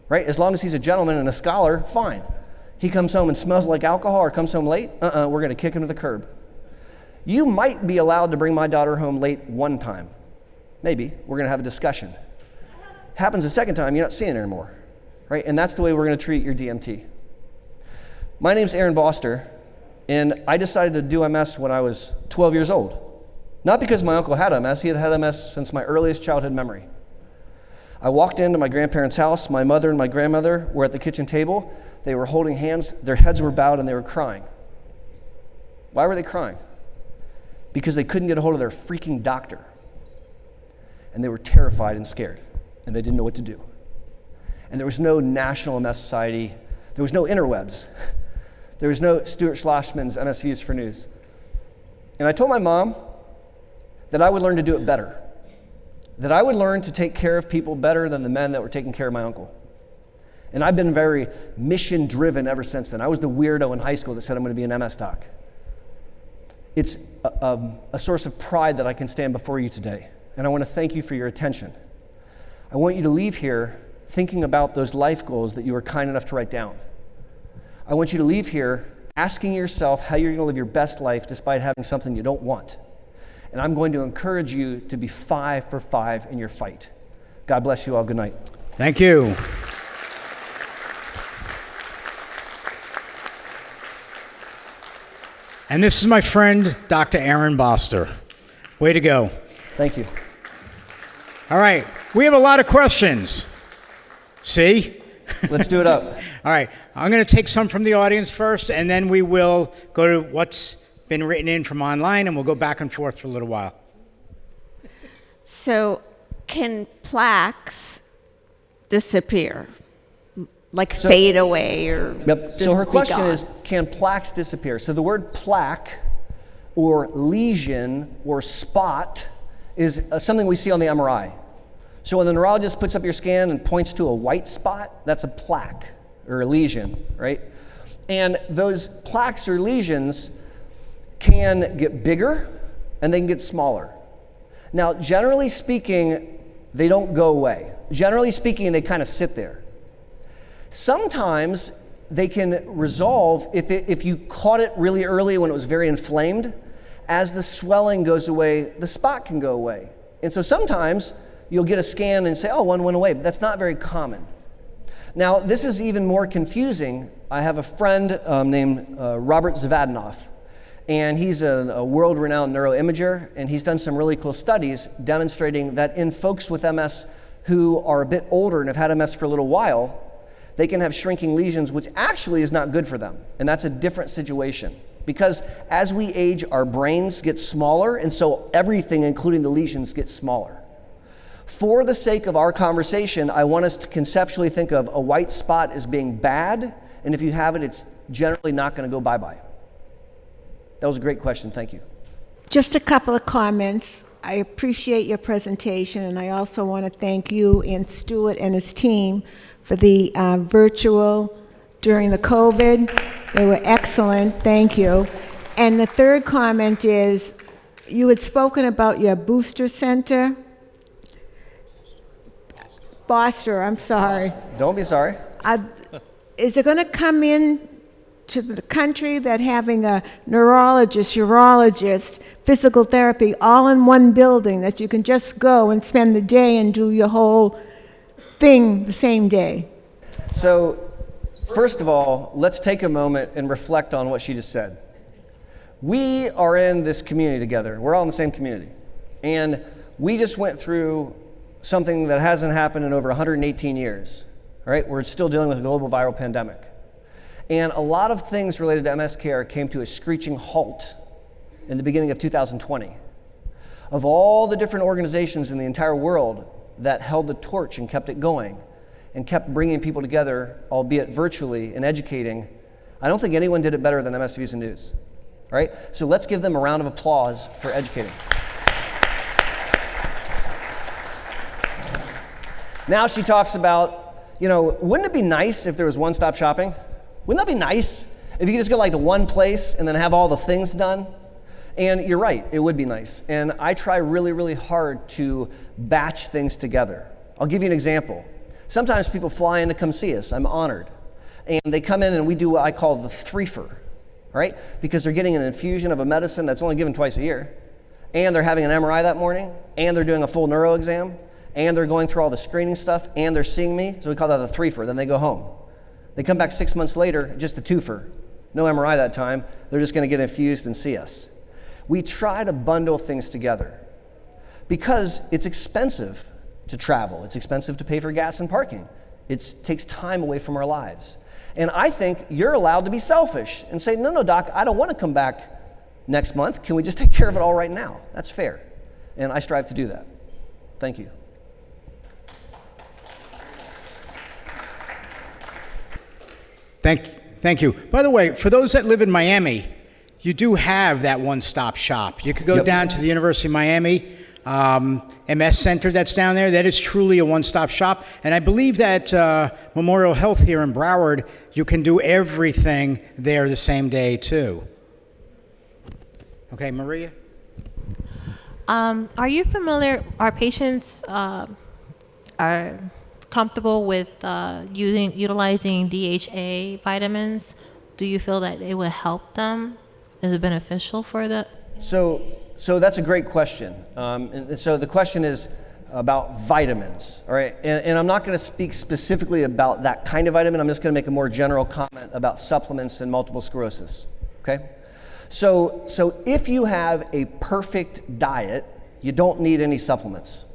right? As long as he's a gentleman and a scholar, fine. He comes home and smells like alcohol or comes home late, we're gonna kick him to the curb. You might be allowed to bring my daughter home late one time. Maybe. We're going to have a discussion. Happens a second time, you're not seeing it anymore, right? And that's the way we're going to treat your DMT. My name's Aaron Boster, and I decided to do MS when I was 12 years old. Not because my uncle had MS, he had had MS since my earliest childhood memory. I walked into my grandparents' house, my mother and my grandmother were at the kitchen table, they were holding hands, their heads were bowed, and they were crying. Why were they crying? Because they couldn't get a hold of their freaking doctor. And they were terrified and scared, and they didn't know what to do. And there was no National MS Society, there was no interwebs, there was no Stuart Schlossman's MS Views for News. And I told my mom that I would learn to do it better, that I would learn to take care of people better than the men that were taking care of my uncle. And I've been very mission-driven ever since then. I was the weirdo in high school that said I'm going to be an MS doc. It's a source of pride that I can stand before you today, and I want to thank you for your attention. I want you to leave here thinking about those life goals that you were kind enough to write down. I want you to leave here asking yourself how you're going to live your best life despite having something you don't want. And I'm going to encourage you to be 5 for 5 in your fight. God bless you all. Good night. Thank you. And this is my friend, Dr. Aaron Boster. Way to go. Thank you. All right, we have a lot of questions. See? Let's do it up. All right, I'm going to take some from the audience first, and then we will go to what's been written in from online, and we'll go back and forth for a little while. So, can plaques disappear? Like fade away or Yep. So her be question gone? is, can plaques disappear? So the word plaque or lesion or spot is something we see on the MRI. So when the neurologist puts up your scan and points to a white spot, that's a plaque or a lesion, right? And those plaques or lesions can get bigger and they can get smaller. Now, generally speaking, they don't go away. Generally speaking, they kind of sit there. Sometimes they can resolve if you caught it really early when it was very inflamed. As the swelling goes away, the spot can go away. And so sometimes you'll get a scan and say, oh, one went away, but that's not very common. Now, this is even more confusing. I have a friend named Robert Zavadanoff, and he's a world-renowned neuroimager, and he's done some really cool studies demonstrating that in folks with MS who are a bit older and have had MS for a little while, they can have shrinking lesions, which actually is not good for them. And that's a different situation. Because as we age, our brains get smaller, and so everything, including the lesions, gets smaller. For the sake of our conversation, I want us to conceptually think of a white spot as being bad, and if you have it, it's generally not going to go bye-bye. That was a great question. Thank you. Just a couple of comments. I appreciate your presentation, and I also want to thank you and Stuart and his team for the virtual during the COVID. They were excellent. Thank you. And the third comment is, you had spoken about your booster center. Boster, I'm sorry. Don't be sorry. Is it going to come in to the country that having a neurologist, urologist, physical therapy all in one building, that you can just go and spend the day and do your whole thing the same day? So, first of all, let's take a moment and reflect on what she just said. We are in this community together. We're all in the same community. And we just went through something that hasn't happened in over 118 years. All right? We're still dealing with a global viral pandemic. And a lot of things related to MS care came to a screeching halt in the beginning of 2020. Of all the different organizations in the entire world that held the torch and kept it going and kept bringing people together, albeit virtually, and educating, I don't think anyone did it better than MS Views and News. All right? So let's give them a round of applause for educating. Now she talks about, wouldn't it be nice if there was one-stop shopping? Wouldn't that be nice? If you could just go like to one place and then have all the things done? And you're right, it would be nice. And I try really, really hard to batch things together. I'll give you an example. Sometimes people fly in to come see us. I'm honored. And they come in and we do what I call the threefer, right? Because they're getting an infusion of a medicine that's only given twice a year, and they're having an MRI that morning, and they're doing a full neuro exam, and they're going through all the screening stuff, and they're seeing me. So we call that the threefer. Then they go home. They come back 6 months later, just the twofer. No MRI that time. They're just going to get infused and see us. We try to bundle things together because it's expensive to travel. It's expensive to pay for gas and parking. It takes time away from our lives. And I think you're allowed to be selfish and say, no, doc, I don't want to come back next month. Can we just take care of it all right now? That's fair. And I strive to do that. Thank you. Thank you. By the way, for those that live in Miami, you do have that one-stop shop. You could go down to the University of Miami MS Center that's down there. That is truly a one-stop shop. And I believe that Memorial Health here in Broward, you can do everything there the same day too. Okay, Maria? Are you familiar, are patients are comfortable with utilizing DHA vitamins? Do you feel that it will help them? Is it beneficial for the? So that's a great question. And so the question is about vitamins, all right? And I'm not going to speak specifically about that kind of vitamin. I'm just going to make a more general comment about supplements and multiple sclerosis, okay? So if you have a perfect diet, you don't need any supplements.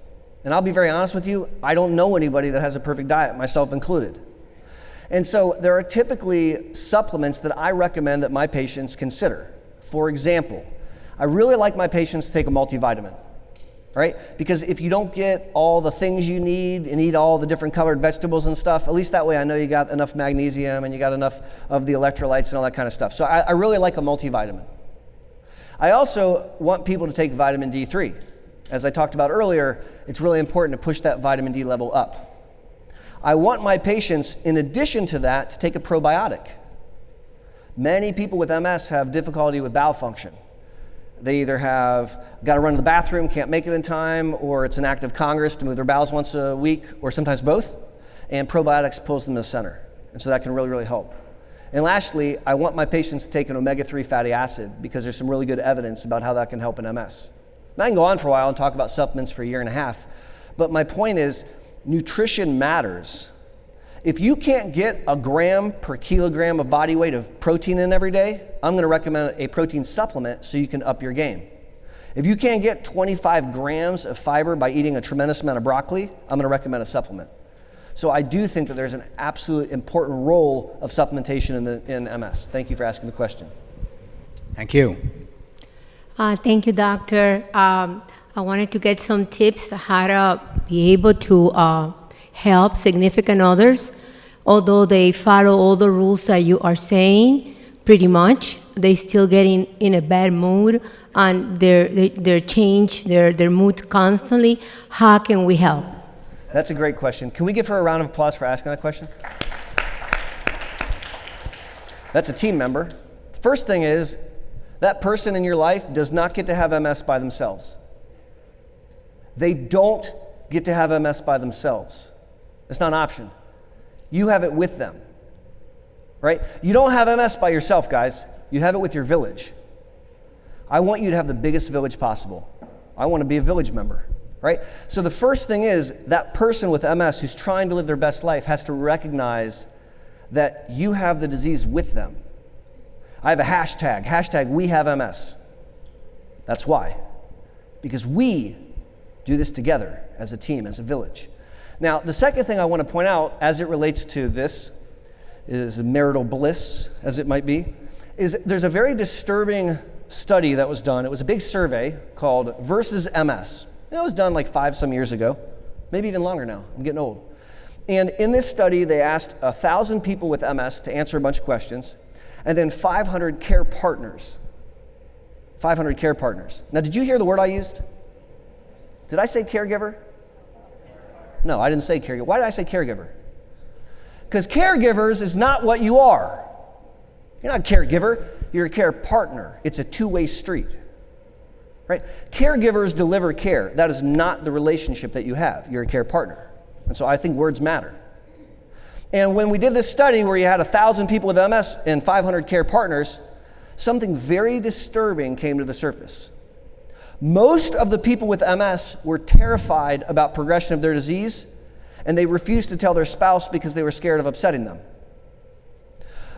And I'll be very honest with you, I don't know anybody that has a perfect diet, myself included. And so there are typically supplements that I recommend that my patients consider. For example, I really like my patients to take a multivitamin, right? Because if you don't get all the things you need and eat all the different colored vegetables and stuff, at least that way I know you got enough magnesium and you got enough of the electrolytes and all that kind of stuff. So I really like a multivitamin. I also want people to take vitamin D3. As I talked about earlier, it's really important to push that vitamin D level up. I want my patients, in addition to that, to take a probiotic. Many people with MS have difficulty with bowel function. They either have got to run to the bathroom, can't make it in time, or it's an act of Congress to move their bowels once a week, or sometimes both, and probiotics pulls them to the center. And so that can really, really help. And lastly, I want my patients to take an omega-3 fatty acid because there's some really good evidence about how that can help in MS. Now I can go on for a while and talk about supplements for a year and a half, but my point is nutrition matters. If you can't get a gram per kilogram of body weight of protein in every day, I'm going to recommend a protein supplement so you can up your game. If you can't get 25 grams of fiber by eating a tremendous amount of broccoli, I'm going to recommend a supplement. So I do think that there's an absolute important role of supplementation in MS. Thank you for asking the question. Thank you. Thank you, doctor. I wanted to get some tips how to be able to help significant others. Although they follow all the rules that you are saying, pretty much, they still get in a bad mood and they change their mood constantly. How can we help? That's a great question. Can we give her a round of applause for asking that question? That's a team member. First thing is, that person in your life does not get to have MS by themselves. They don't get to have MS by themselves. It's not an option. You have it with them, right? You don't have MS by yourself, guys. You have it with your village. I want you to have the biggest village possible. I want to be a village member, right? So the first thing is that person with MS who's trying to live their best life has to recognize that you have the disease with them. I have a hashtag we have MS. That's why. Because we do this together as a team, as a village. Now, the second thing I want to point out as it relates to this is marital bliss, as it might be, is there's a very disturbing study that was done. It was a big survey called Versus MS. It was done like 5 some years ago, maybe even longer now. I'm getting old. And in this study, they asked 1,000 people with MS to answer a bunch of questions. and then 500 care partners. 500 care partners. Now, did you hear the word I used? Did I say caregiver? No, I didn't say caregiver. Why did I say caregiver? Because caregivers is not what you are. You're not a caregiver, you're a care partner. It's a two-way street, right? Caregivers deliver care. That is not the relationship that you have. You're a care partner. And so I think words matter. And when we did this study where you had 1,000 people with MS and 500 care partners, something very disturbing came to the surface. Most of the people with MS were terrified about progression of their disease, and they refused to tell their spouse because they were scared of upsetting them.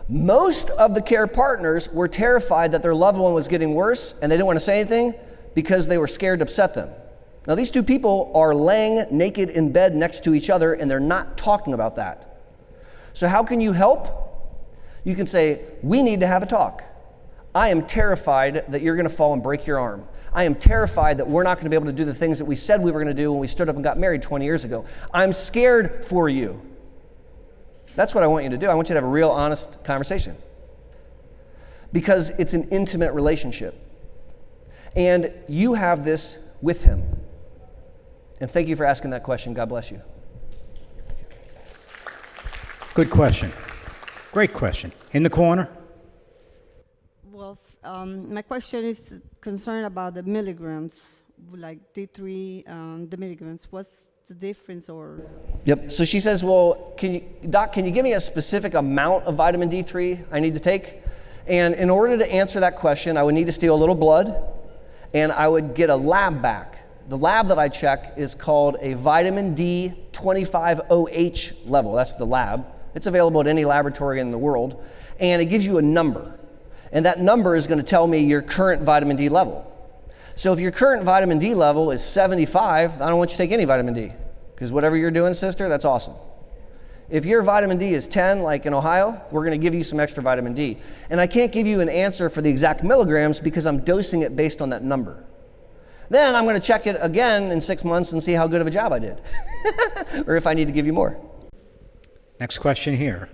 Most of the care partners were terrified that their loved one was getting worse, and they didn't want to say anything because they were scared to upset them. Now, these two people are laying naked in bed next to each other, and they're not talking about that. So how can you help? You can say, we need to have a talk. I am terrified that you're going to fall and break your arm. I am terrified that we're not going to be able to do the things that we said we were going to do when we stood up and got married 20 years ago. I'm scared for you. That's what I want you to do. I want you to have a real honest conversation. Because it's an intimate relationship. And you have this with him. And thank you for asking that question. God bless you. Good question. Great question. In the corner. Well, my question is concerned about the milligrams, like D3, the milligrams. What's the difference or? Yep, so she says, well, Doc, can you give me a specific amount of vitamin D3 I need to take? And in order to answer that question, I would need to steal a little blood, and I would get a lab back. The lab that I check is called a vitamin D 25OH level. That's the lab. It's available at any laboratory in the world, and it gives you a number. And that number is going to tell me your current vitamin D level. So if your current vitamin D level is 75, I don't want you to take any vitamin D, because whatever you're doing, sister, that's awesome. If your vitamin D is 10, like in Ohio, we're going to give you some extra vitamin D. And I can't give you an answer for the exact milligrams because I'm dosing it based on that number. Then I'm going to check it again in 6 months and see how good of a job I did, or if I need to give you more. Next question here.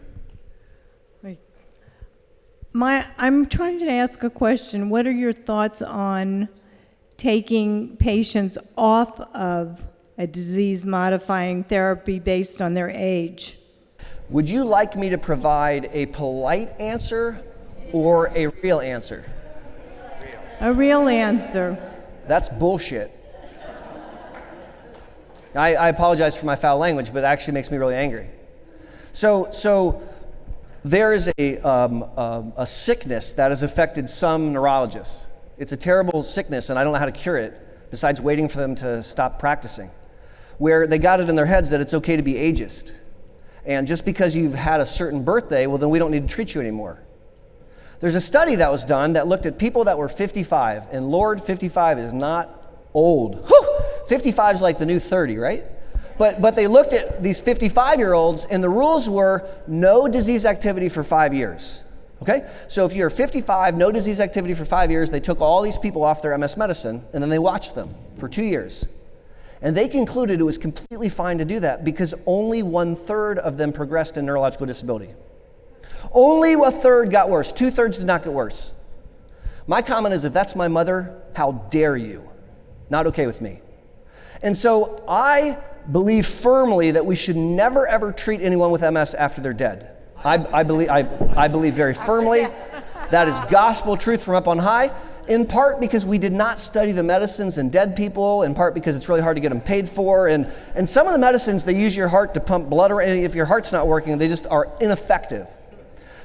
I'm trying to ask a question. What are your thoughts on taking patients off of a disease-modifying therapy based on their age? Would you like me to provide a polite answer or a real answer? A real answer. That's bullshit. I apologize for my foul language, but it actually makes me really angry. So there is a sickness that has affected some neurologists. It's a terrible sickness, and I don't know how to cure it, besides waiting for them to stop practicing, where they got it in their heads that it's okay to be ageist. And just because you've had a certain birthday, well, then we don't need to treat you anymore. There's a study that was done that looked at people that were 55, and Lord, 55 is not old. Whew! 55 is like the new 30, right? But they looked at these 55-year-olds, and the rules were no disease activity for 5 years. Okay? So if you're 55, no disease activity for 5 years, they took all these people off their MS medicine, and then they watched them for 2 years. And they concluded it was completely fine to do that because only 1/3 of them progressed in neurological disability. Only 1/3 got worse. 2/3 did not get worse. My comment is, if that's my mother, how dare you? Not okay with me. And so I believe firmly that we should never ever treat anyone with MS after they're dead. I believe very firmly that is gospel truth from up on high, in part because we did not study the medicines in dead people, in part because it's really hard to get them paid for, and some of the medicines, they use your heart to pump blood, or if your heart's not working, they just are ineffective.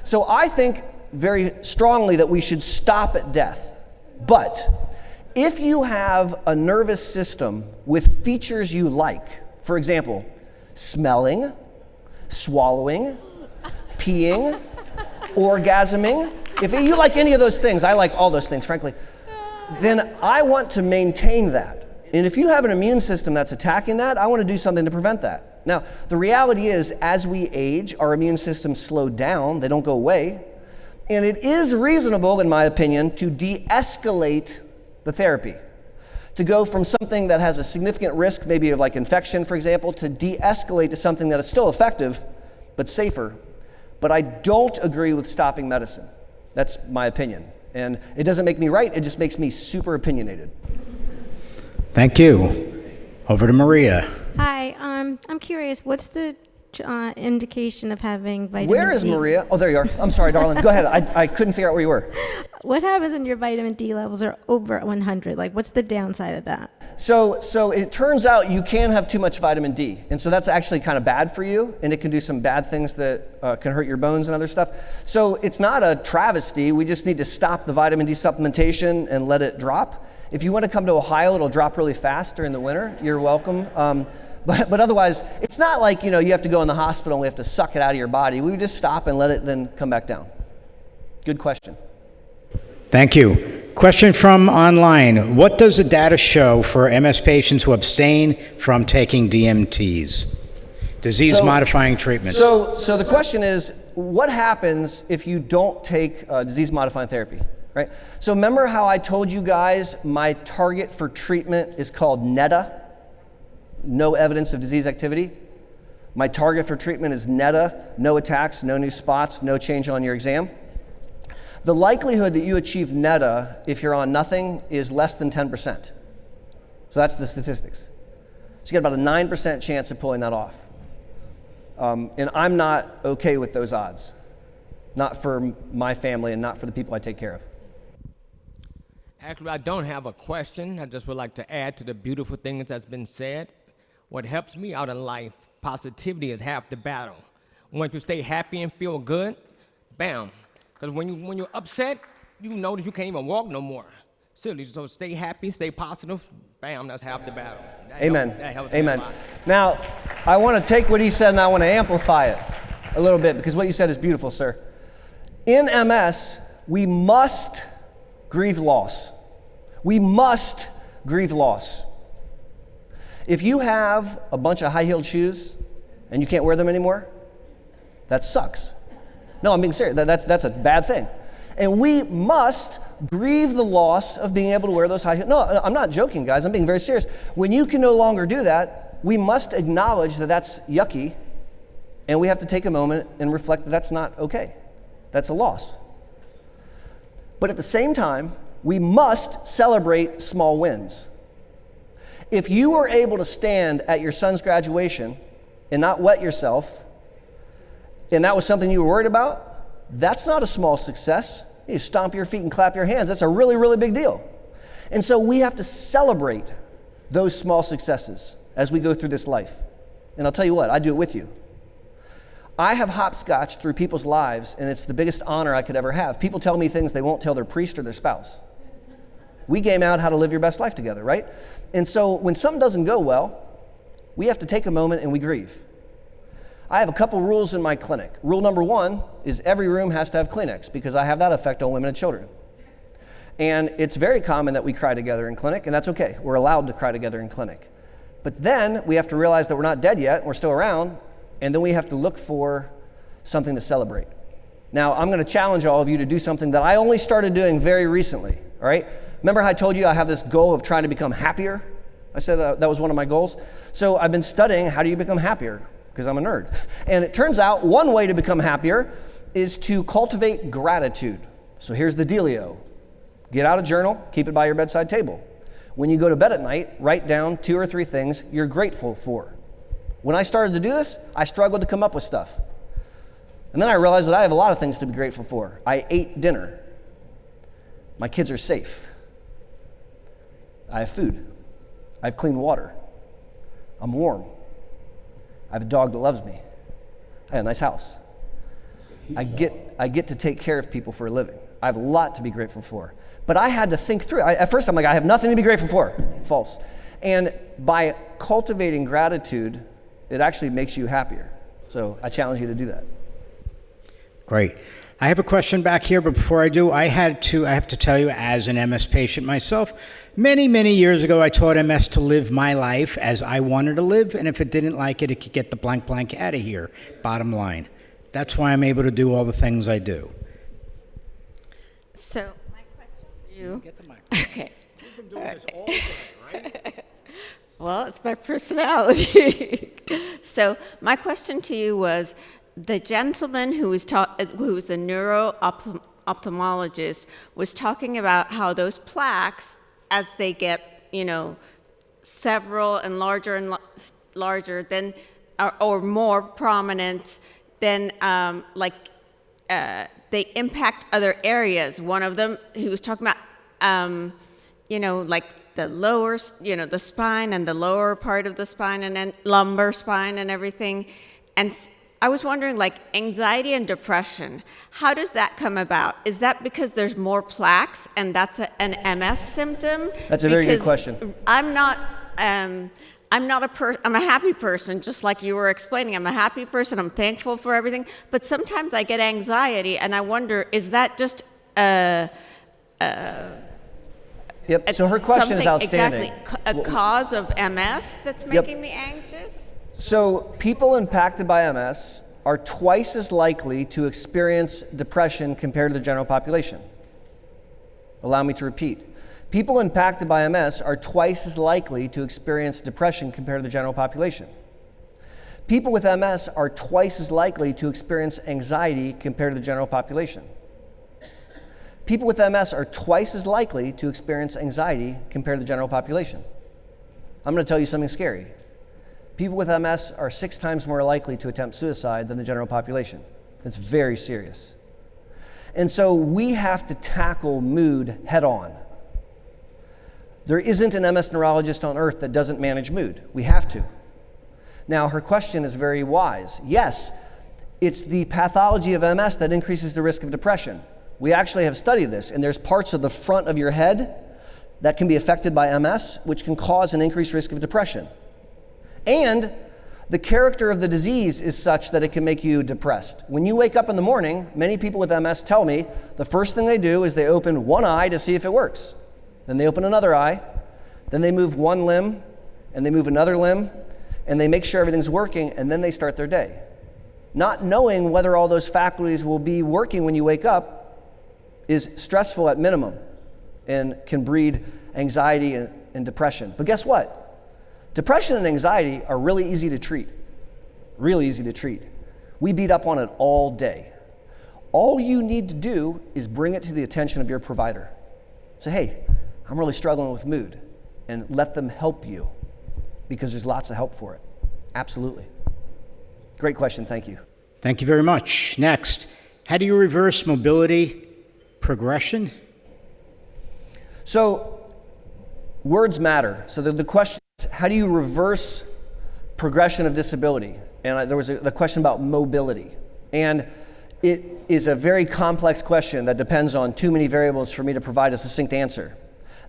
So I think very strongly that we should stop at death. But if you have a nervous system with features you like, for example, smelling, swallowing, peeing, orgasming, if you like any of those things, I like all those things, frankly, then I want to maintain that. And if you have an immune system that's attacking that, I want to do something to prevent that. Now, the reality is, as we age, our immune systems slow down, they don't go away. And it is reasonable, in my opinion, to de-escalate the therapy. To go from something that has a significant risk, maybe of like infection, for example, to de-escalate to something that is still effective, but safer. But I don't agree with stopping medicine. That's my opinion. And it doesn't make me right, it just makes me super opinionated. Thank you. Over to Maria. Hi, I'm curious, what's the indication of having vitamin D? Where is Maria? Oh, there you are. I'm sorry, darling. Go ahead. I couldn't figure out where you were. What happens when your vitamin D levels are over 100? Like, what's the downside of that? So it turns out you can have too much vitamin D. And so that's actually kind of bad for you, and it can do some bad things that can hurt your bones and other stuff. So it's not a travesty. We just need to stop the vitamin D supplementation and let it drop. If you want to come to Ohio, it'll drop really fast during the winter. You're welcome. But otherwise, it's not like, you have to go in the hospital and we have to suck it out of your body. We would just stop and let it then come back down. Good question. Thank you. Question from online. What does the data show for MS patients who abstain from taking DMTs? Disease-modifying treatments. So the question is, what happens if you don't take disease-modifying therapy? Right? So remember how I told you guys my target for treatment is called NEDA? No evidence of disease activity. My target for treatment is NEDA, no attacks, no new spots, no change on your exam. The likelihood that you achieve NEDA if you're on nothing is less than 10%. So that's the statistics. So you get about a 9% chance of pulling that off. And I'm not okay with those odds. Not for my family and not for the people I take care of. Actually, I don't have a question. I just would like to add to the beautiful things that's been said. What helps me out in life, positivity is half the battle. Once you stay happy and feel good, bam. Because when you're upset, you know that you can't even walk no more. Silly. So stay happy, stay positive, bam, that's half the battle. Amen. That helps Amen. me a lot. Now, I want to take what he said and I want to amplify it a little bit because what you said is beautiful, sir. In MS, we must grieve loss. We must grieve loss. If you have a bunch of high-heeled shoes and you can't wear them anymore, that sucks. No, I'm being serious. That's a bad thing. And we must grieve the loss of being able to wear those high heels. No, I'm not joking, guys. I'm being very serious. When you can no longer do that, we must acknowledge that that's yucky, and we have to take a moment and reflect that that's not okay. That's a loss. But at the same time, we must celebrate small wins. If you were able to stand at your son's graduation and not wet yourself, and that was something you were worried about, that's not a small success. You stomp your feet and clap your hands. That's a really, really big deal. And so we have to celebrate those small successes as we go through this life. And I'll tell you what, I do it with you. I have hopscotched through people's lives, and it's the biggest honor I could ever have. People tell me things they won't tell their priest or their spouse. We game out how to live your best life together, right? And so when something doesn't go well, we have to take a moment and we grieve. I have a couple rules in my clinic. Rule number one is every room has to have Kleenex because I have that effect on women and children. And it's very common that we cry together in clinic, and that's okay. We're allowed to cry together in clinic. But then we have to realize that we're not dead yet, we're still around, and then we have to look for something to celebrate. Now, I'm going to challenge all of you to do something that I only started doing very recently, all right? Remember how I told you I have this goal of trying to become happier? I said that was one of my goals. So I've been studying how do you become happier, because I'm a nerd. And it turns out one way to become happier is to cultivate gratitude. So here's the dealio. Get out a journal, keep it by your bedside table. When you go to bed at night, write down 2 or 3 things you're grateful for. When I started to do this, I struggled to come up with stuff. And then I realized that I have a lot of things to be grateful for. I ate dinner. My kids are safe. I have food. I have clean water. I'm warm. I have a dog that loves me. I have a nice house. I get to take care of people for a living. I have a lot to be grateful for. But I had to think through. At first I'm like, I have nothing to be grateful for. False. And by cultivating gratitude, it actually makes you happier. So I challenge you to do that. Great. I have a question back here, but before I do, I have to tell you, as an MS patient myself, many, many years ago, I taught MS to live my life as I wanted to live, and if it didn't like it, it could get the blank blank out of here, bottom line. That's why I'm able to do all the things I do. So, my question for you. Get the microphone. Okay. You've been doing this all day, right? Well, it's my personality. So, my question to you was, the gentleman who was the ophthalmologist, was talking about how those plaques, as they get, several and larger, then, or more prominent, then they impact other areas. One of them, he was talking about, like the lower, the spine and the lower part of the spine, and then lumbar spine and everything. And I was wondering, like, anxiety and depression, how does that come about? Is that because there's more plaques and that's an MS symptom? That's a very good question. I'm a happy person, just like you were explaining. I'm a happy person. I'm thankful for everything. But sometimes I get anxiety, and I wonder, is that just Yep, so her question is outstanding. Exactly, a cause of MS that's making me anxious? So people impacted by MS are twice as likely to experience depression compared to the general population. Allow me to repeat. People impacted by MS are twice as likely to experience depression compared to the general population. People with MS are twice as likely to experience anxiety compared to the general population. People with MS are twice as likely to experience anxiety compared to the general population. I'm going to tell you something scary. People with MS are 6 times more likely to attempt suicide than the general population. It's very serious. And so we have to tackle mood head on. There isn't an MS neurologist on earth that doesn't manage mood. We have to. Now, her question is very wise. Yes, it's the pathology of MS that increases the risk of depression. We actually have studied this, and there's parts of the front of your head that can be affected by MS, which can cause an increased risk of depression. And the character of the disease is such that it can make you depressed. When you wake up in the morning, many people with MS tell me the first thing they do is they open one eye to see if it works. Then they open another eye, then they move one limb, and they move another limb, and they make sure everything's working, and then they start their day. Not knowing whether all those faculties will be working when you wake up is stressful at minimum and can breed anxiety and depression. But guess what? Depression and anxiety are really easy to treat. Really easy to treat. We beat up on it all day. All you need to do is bring it to the attention of your provider. Say, hey, I'm really struggling with mood, and let them help you, because there's lots of help for it. Absolutely. Great question, thank you. Thank you very much. Next, how do you reverse mobility progression? So, words matter. So the question is, how do you reverse progression of disability? And there was the question about mobility. And it is a very complex question that depends on too many variables for me to provide a succinct answer.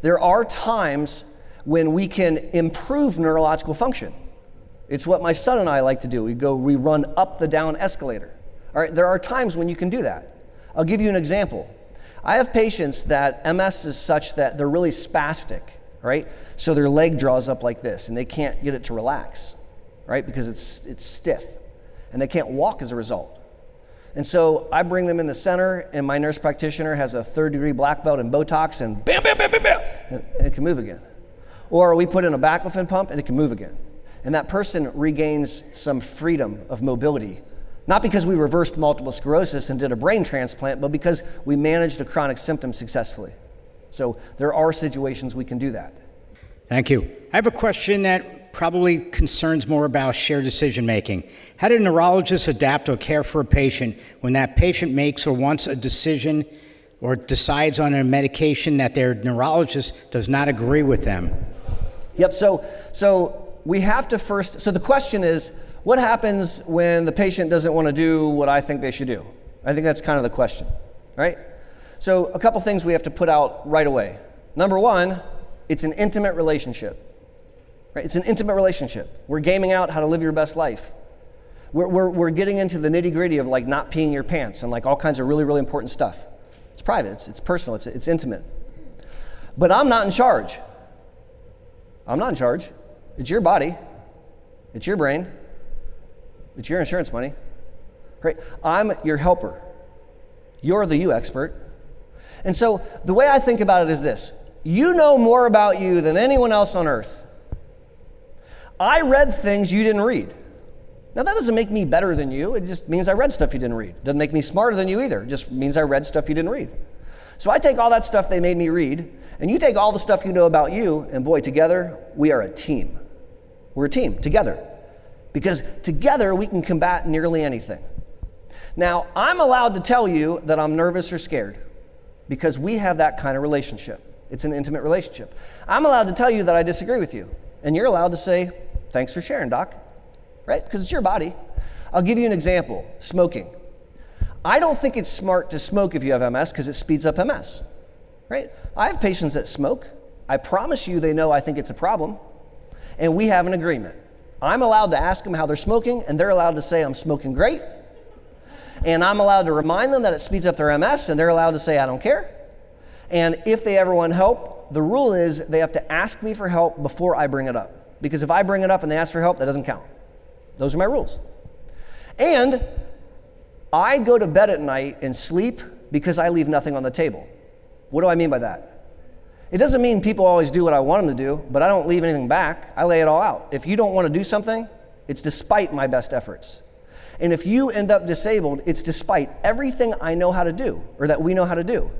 There are times when we can improve neurological function. It's what my son and I like to do. We run up the down escalator. All right, there are times when you can do that. I'll give you an example. I have patients that MS is such that they're really spastic, right? So their leg draws up like this, and they can't get it to relax, right? Because it's stiff, and they can't walk as a result. And so I bring them in the center, and my nurse practitioner has a 3rd-degree black belt in Botox, and bam, bam, bam, bam, bam, and it can move again. Or we put in a baclofen pump, and it can move again. And that person regains some freedom of mobility. Not because we reversed multiple sclerosis and did a brain transplant, but because we managed a chronic symptom successfully. So there are situations we can do that. Thank you. I have a question that probably concerns more about shared decision making. How do neurologists adapt or care for a patient when that patient makes or wants a decision or decides on a medication that their neurologist does not agree with them? Yep, so we have to first, so the question is, what happens when the patient doesn't want to do what I think they should do? I think that's kind of the question, right? So a couple things we have to put out right away. Number one, it's an intimate relationship, right? It's an intimate relationship. We're gaming out how to live your best life. We're getting into the nitty gritty of like not peeing your pants and like all kinds of really, really important stuff. It's private, it's personal, it's intimate. But I'm not in charge. I'm not in charge. It's your body. It's your brain. It's your insurance money, right? I'm your helper. You're the you expert. And so the way I think about it is this. You know more about you than anyone else on earth. I read things you didn't read. Now, that doesn't make me better than you. It just means I read stuff you didn't read. It doesn't make me smarter than you either. It just means I read stuff you didn't read. So I take all that stuff they made me read, and you take all the stuff you know about you, and boy, together, we are a team. We're a team, together. Because together, we can combat nearly anything. Now, I'm allowed to tell you that I'm nervous or scared, because we have that kind of relationship. It's an intimate relationship. I'm allowed to tell you that I disagree with you, and you're allowed to say, thanks for sharing, doc, right? Because it's your body. I'll give you an example, smoking. I don't think it's smart to smoke if you have MS because it speeds up MS, right? I have patients that smoke. I promise you they know I think it's a problem, and we have an agreement. I'm allowed to ask them how they're smoking, and they're allowed to say, I'm smoking great, and I'm allowed to remind them that it speeds up their MS, and they're allowed to say, I don't care. And if they ever want help, the rule is they have to ask me for help before I bring it up. Because if I bring it up and they ask for help, that doesn't count. Those are my rules. And I go to bed at night and sleep because I leave nothing on the table. What do I mean by that? It doesn't mean people always do what I want them to do, but I don't leave anything back. I lay it all out. If you don't want to do something, it's despite my best efforts. And if you end up disabled, it's despite everything I know how to do, or that we know how to do.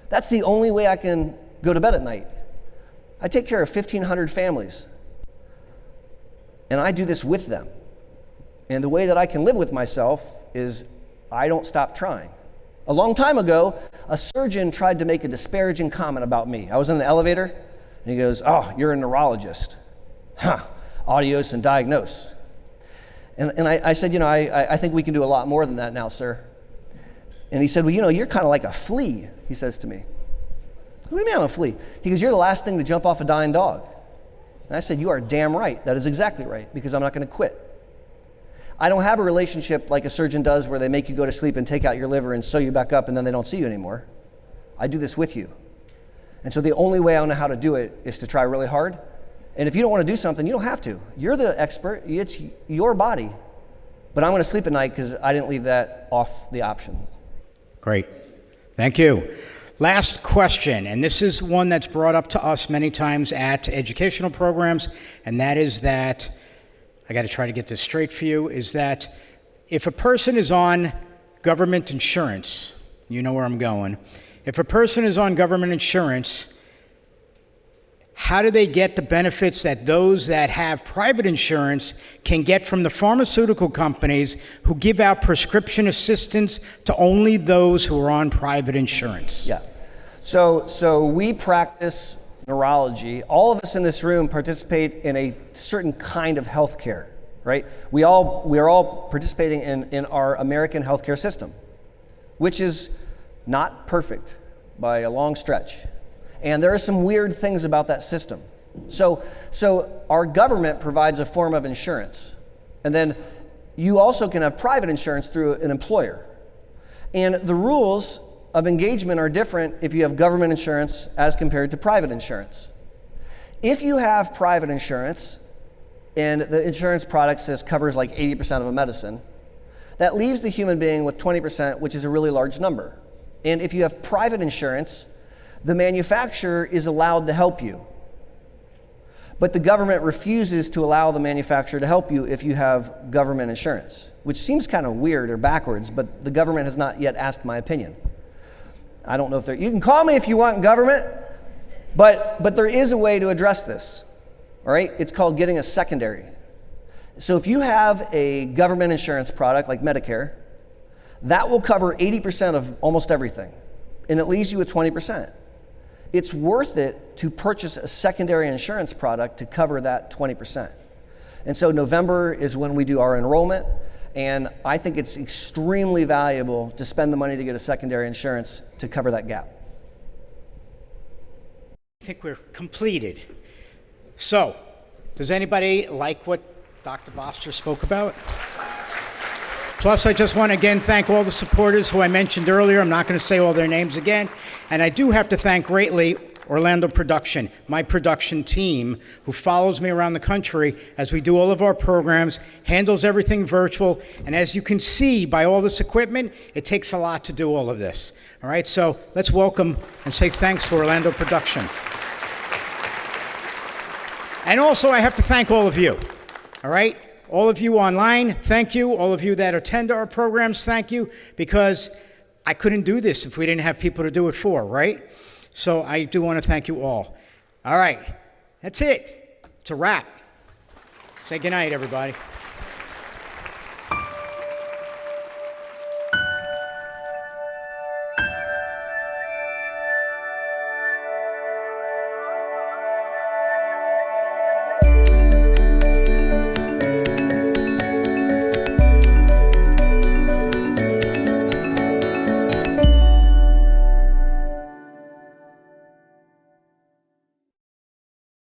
That's the only way I can go to bed at night. I take care of 1,500 families, and I do this with them. And the way that I can live with myself is I don't stop trying. A long time ago, a surgeon tried to make a disparaging comment about me. I was in the elevator, and he goes, oh, you're a neurologist. Huh, audiose and diagnose. And I said, I think we can do a lot more than that now, sir. And he said, well, you're kind of like a flea, he says to me. What do you mean I'm a flea? He goes, you're the last thing to jump off a dying dog. And I said, you are damn right. That is exactly right, because I'm not going to quit. I don't have a relationship like a surgeon does where they make you go to sleep and take out your liver and sew you back up and then they don't see you anymore. I do this with you. And so the only way I know how to do it is to try really hard. And if you don't want to do something, you don't have to. You're the expert. It's your body. But I'm going to sleep at night because I didn't leave that off the option. Great. Thank you. Last question, and this is one that's brought up to us many times at educational programs, and that is that, I got to try to get this straight for you, is that if a person is on government insurance, you know where I'm going, if a person is on government insurance, how do they get the benefits that those that have private insurance can get from the pharmaceutical companies who give out prescription assistance to only those who are on private insurance? Yeah. So we practice neurology. All of us in this room participate in a certain kind of healthcare, right? We are all participating in our American healthcare system, which is not perfect by a long stretch. And there are some weird things about that system. So our government provides a form of insurance. And then you also can have private insurance through an employer. And the rules of engagement are different if you have government insurance as compared to private insurance. If you have private insurance and the insurance product says covers like 80% of a medicine, that leaves the human being with 20%, which is a really large number. And if you have private insurance, the manufacturer is allowed to help you. But the government refuses to allow the manufacturer to help you if you have government insurance, which seems kind of weird or backwards, but the government has not yet asked my opinion. I don't know if you can call me if you want government, but there is a way to address this, all right? It's called getting a secondary. So if you have a government insurance product like Medicare, that will cover 80% of almost everything, and it leaves you with 20%. It's worth it to purchase a secondary insurance product to cover that 20%. And so November is when we do our enrollment, and I think it's extremely valuable to spend the money to get a secondary insurance to cover that gap. I think we're completed. So, does anybody like what Dr. Boster spoke about? Plus, I just want to again thank all the supporters who I mentioned earlier. I'm not going to say all their names again. And I do have to thank greatly Orlando Production, my production team, who follows me around the country as we do all of our programs, handles everything virtual. And as you can see by all this equipment, it takes a lot to do all of this. All right, so let's welcome and say thanks to Orlando Production. And also, I have to thank all of you. All right? All of you online, thank you. All of you that attend our programs, thank you, because I couldn't do this if we didn't have people to do it for, right? So I do want to thank you all. All right, that's it. It's a wrap. Say goodnight, everybody.